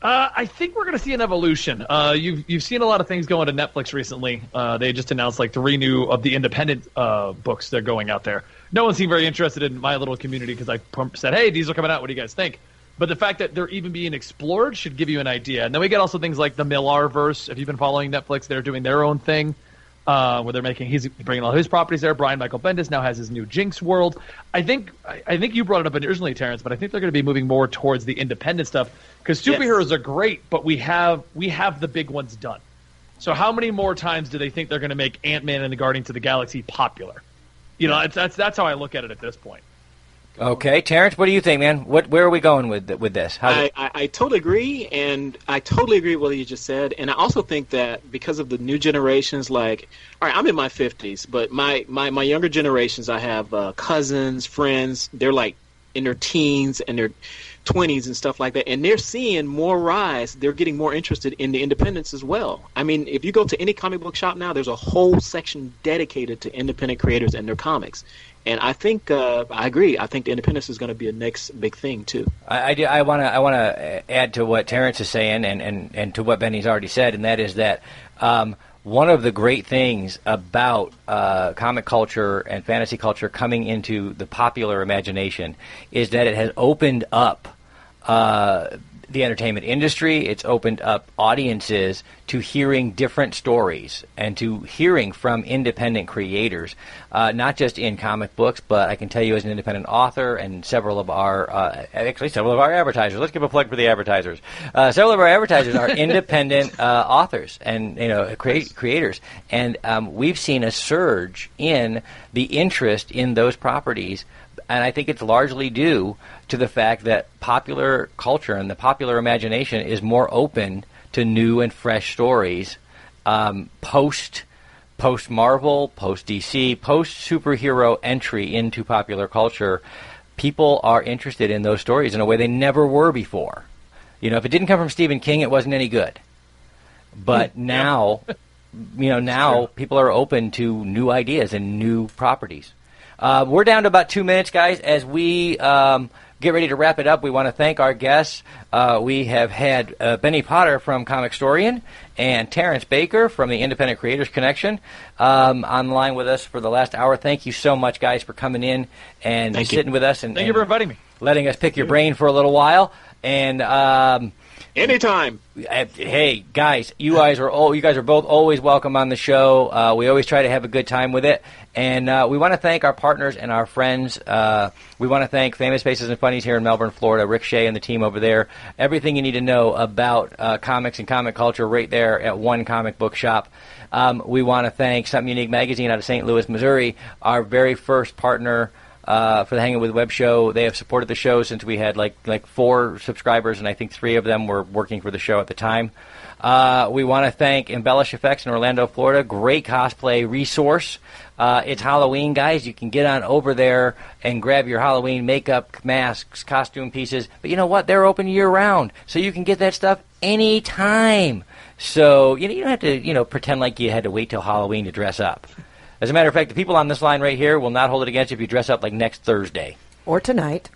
I think we're going to see an evolution. You've seen a lot of things going to Netflix recently. They just announced like 3 new of the independent books that are going out there. no one seemed very interested in my little community because I said, hey, these are coming out. What do you guys think? But the fact that they're even being explored should give you an idea. And then we get also things like the Millarverse. If you've been following Netflix, they're doing their own thing where he's bringing all his properties there. Brian Michael Bendis now has his new Jinx world. I think you brought it up originally, Terance, but I think they're going to be moving more towards the independent stuff because superheroes are great, but we have the big ones done. So how many more times do they think they're going to make Ant-Man and the Guardians of the Galaxy popular? That's how I look at it at this point. Okay, Terance, what do you think, man? Where are we going with this? I totally agree, and I totally agree with what you just said. And I also think that because of the new generations, like, all right, I'm in my 50s, but my younger generations, I have cousins, friends, they're like in their teens and their 20s and stuff like that, and they're seeing more rise. They're getting more interested in the independents as well. I mean, if you go to any comic book shop now, there's a whole section dedicated to independent creators and their comics. And I think I agree. I think the independence is going to be a next big thing too. I want to add to what Terance is saying and to what Benny's already said, and that is that one of the great things about comic culture and fantasy culture coming into the popular imagination is that it has opened up the entertainment industry. It's opened up audiences to hearing different stories and to hearing from independent creators, not just in comic books, but I can tell you as an independent author and several of our advertisers. Let's give a plug for the advertisers. Several of our advertisers are independent authors and creators, and we've seen a surge in the interest in those properties. And I think it's largely due to the fact that popular culture and the popular imagination is more open to new and fresh stories post Marvel, post DC, post superhero entry into popular culture. People are interested in those stories in a way they never were before. If it didn't come from Stephen King, it wasn't any good. But now, now people are open to new ideas and new properties. We're down to about 2 minutes, guys. As we get ready to wrap it up, we want to thank our guests. We have had Benny Potter from Comicstorian and Terance Baker from the Independent Creators Connection online with us for the last hour. Thank you so much, guys, for coming in and sitting with us. And thank you for inviting me. Letting us pick your brain for a little while. And anytime. Hey, guys, you guys are both always welcome on the show. We always try to have a good time with it. And we want to thank our partners and our friends. We want to thank Famous Faces and Funnies here in Melbourne, Florida, Rick Shea and the team over there. Everything you need to know about comics and comic culture right there at one comic book shop. We want to thank Something Unique Magazine out of St. Louis, Missouri, our very first partner for the Hangin with Web show. They have supported the show since we had like 4 subscribers, and I think 3 of them were working for the show at the time. We want to thank Embellish FX in Orlando, Florida. Great cosplay resource. It's Halloween, guys. You can get on over there and grab your Halloween makeup, masks, costume pieces. But you know what? They're open year-round, so you can get that stuff anytime. So you don't have to pretend like you had to wait till Halloween to dress up. As a matter of fact, the people on this line right here will not hold it against you if you dress up like next Thursday. Or tonight.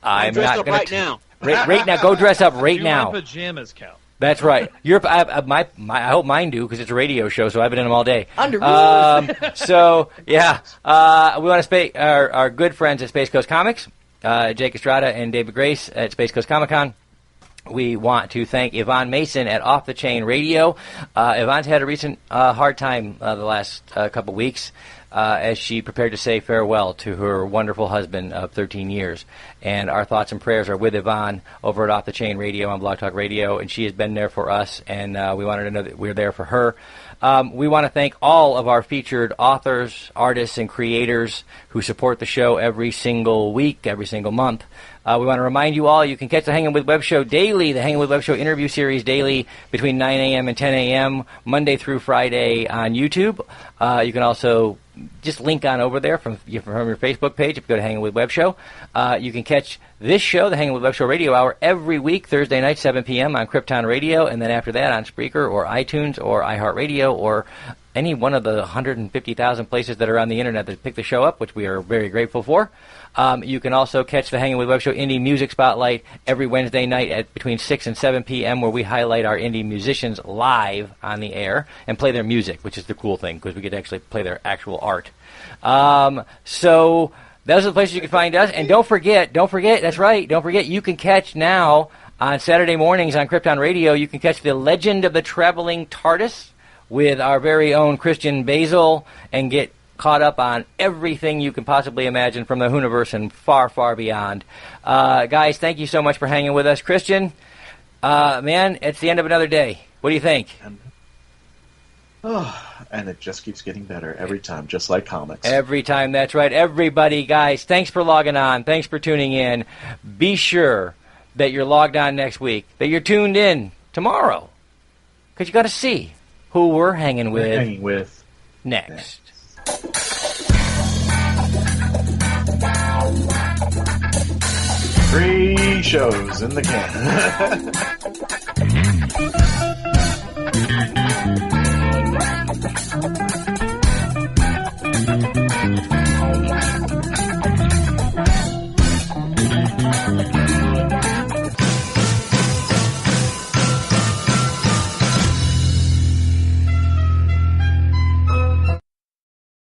I'm dressed up right now. Right now, go dress up right now. My pajamas count. That's right. I hope mine do because it's a radio show, so I've been in them all day. So yeah, we want to thank our good friends at Space Coast Comics, Jake Estrada and David Grace at Space Coast Comic Con. We want to thank Yvonne Mason at Off the Chain Radio. Yvonne's had a recent hard time the last couple weeks as she prepared to say farewell to her wonderful husband of 13 years. And our thoughts and prayers are with Yvonne over at Off the Chain Radio on Blog Talk Radio, and she has been there for us, and we wanted to know that we're there for her. We want to thank all of our featured authors, artists, and creators who support the show every single week, every single month. We want to remind you all, you can catch the Hangin with Web show daily, the Hangin with Web show interview series daily between 9 a.m. and 10 a.m., Monday through Friday on YouTube. You can also just link on over there from your Facebook page if you go to Hangin with Web show. You can catch this show, the Hangin with Web show radio hour, every week, Thursday night, 7 p.m. on Krypton Radio, and then after that on Spreaker or iTunes or iHeartRadio or any one of the 150,000 places that are on the internet that pick the show up, which we are very grateful for. You can also catch the Hangin' with Web Show Indie Music Spotlight every Wednesday night at between 6 and 7 p.m., where we highlight our indie musicians live on the air and play their music, which is the cool thing, because we get to actually play their actual art. So those are the places you can find us. And don't forget, that's right, don't forget, you can catch now on Saturday mornings on Krypton Radio, you can catch The Legend of the Traveling TARDIS with our very own Christian Basel and get caught up on everything you can possibly imagine from the Hooniverse and far, far beyond. Guys, thank you so much for hanging with us. Christian, man, it's the end of another day. What do you think? And it just keeps getting better every time, just like comics. Every time, that's right. Everybody, guys, thanks for logging on. Thanks for tuning in. Be sure that you're logged on next week, that you're tuned in tomorrow, because you got to see who we're hanging with next. 3 shows in the can.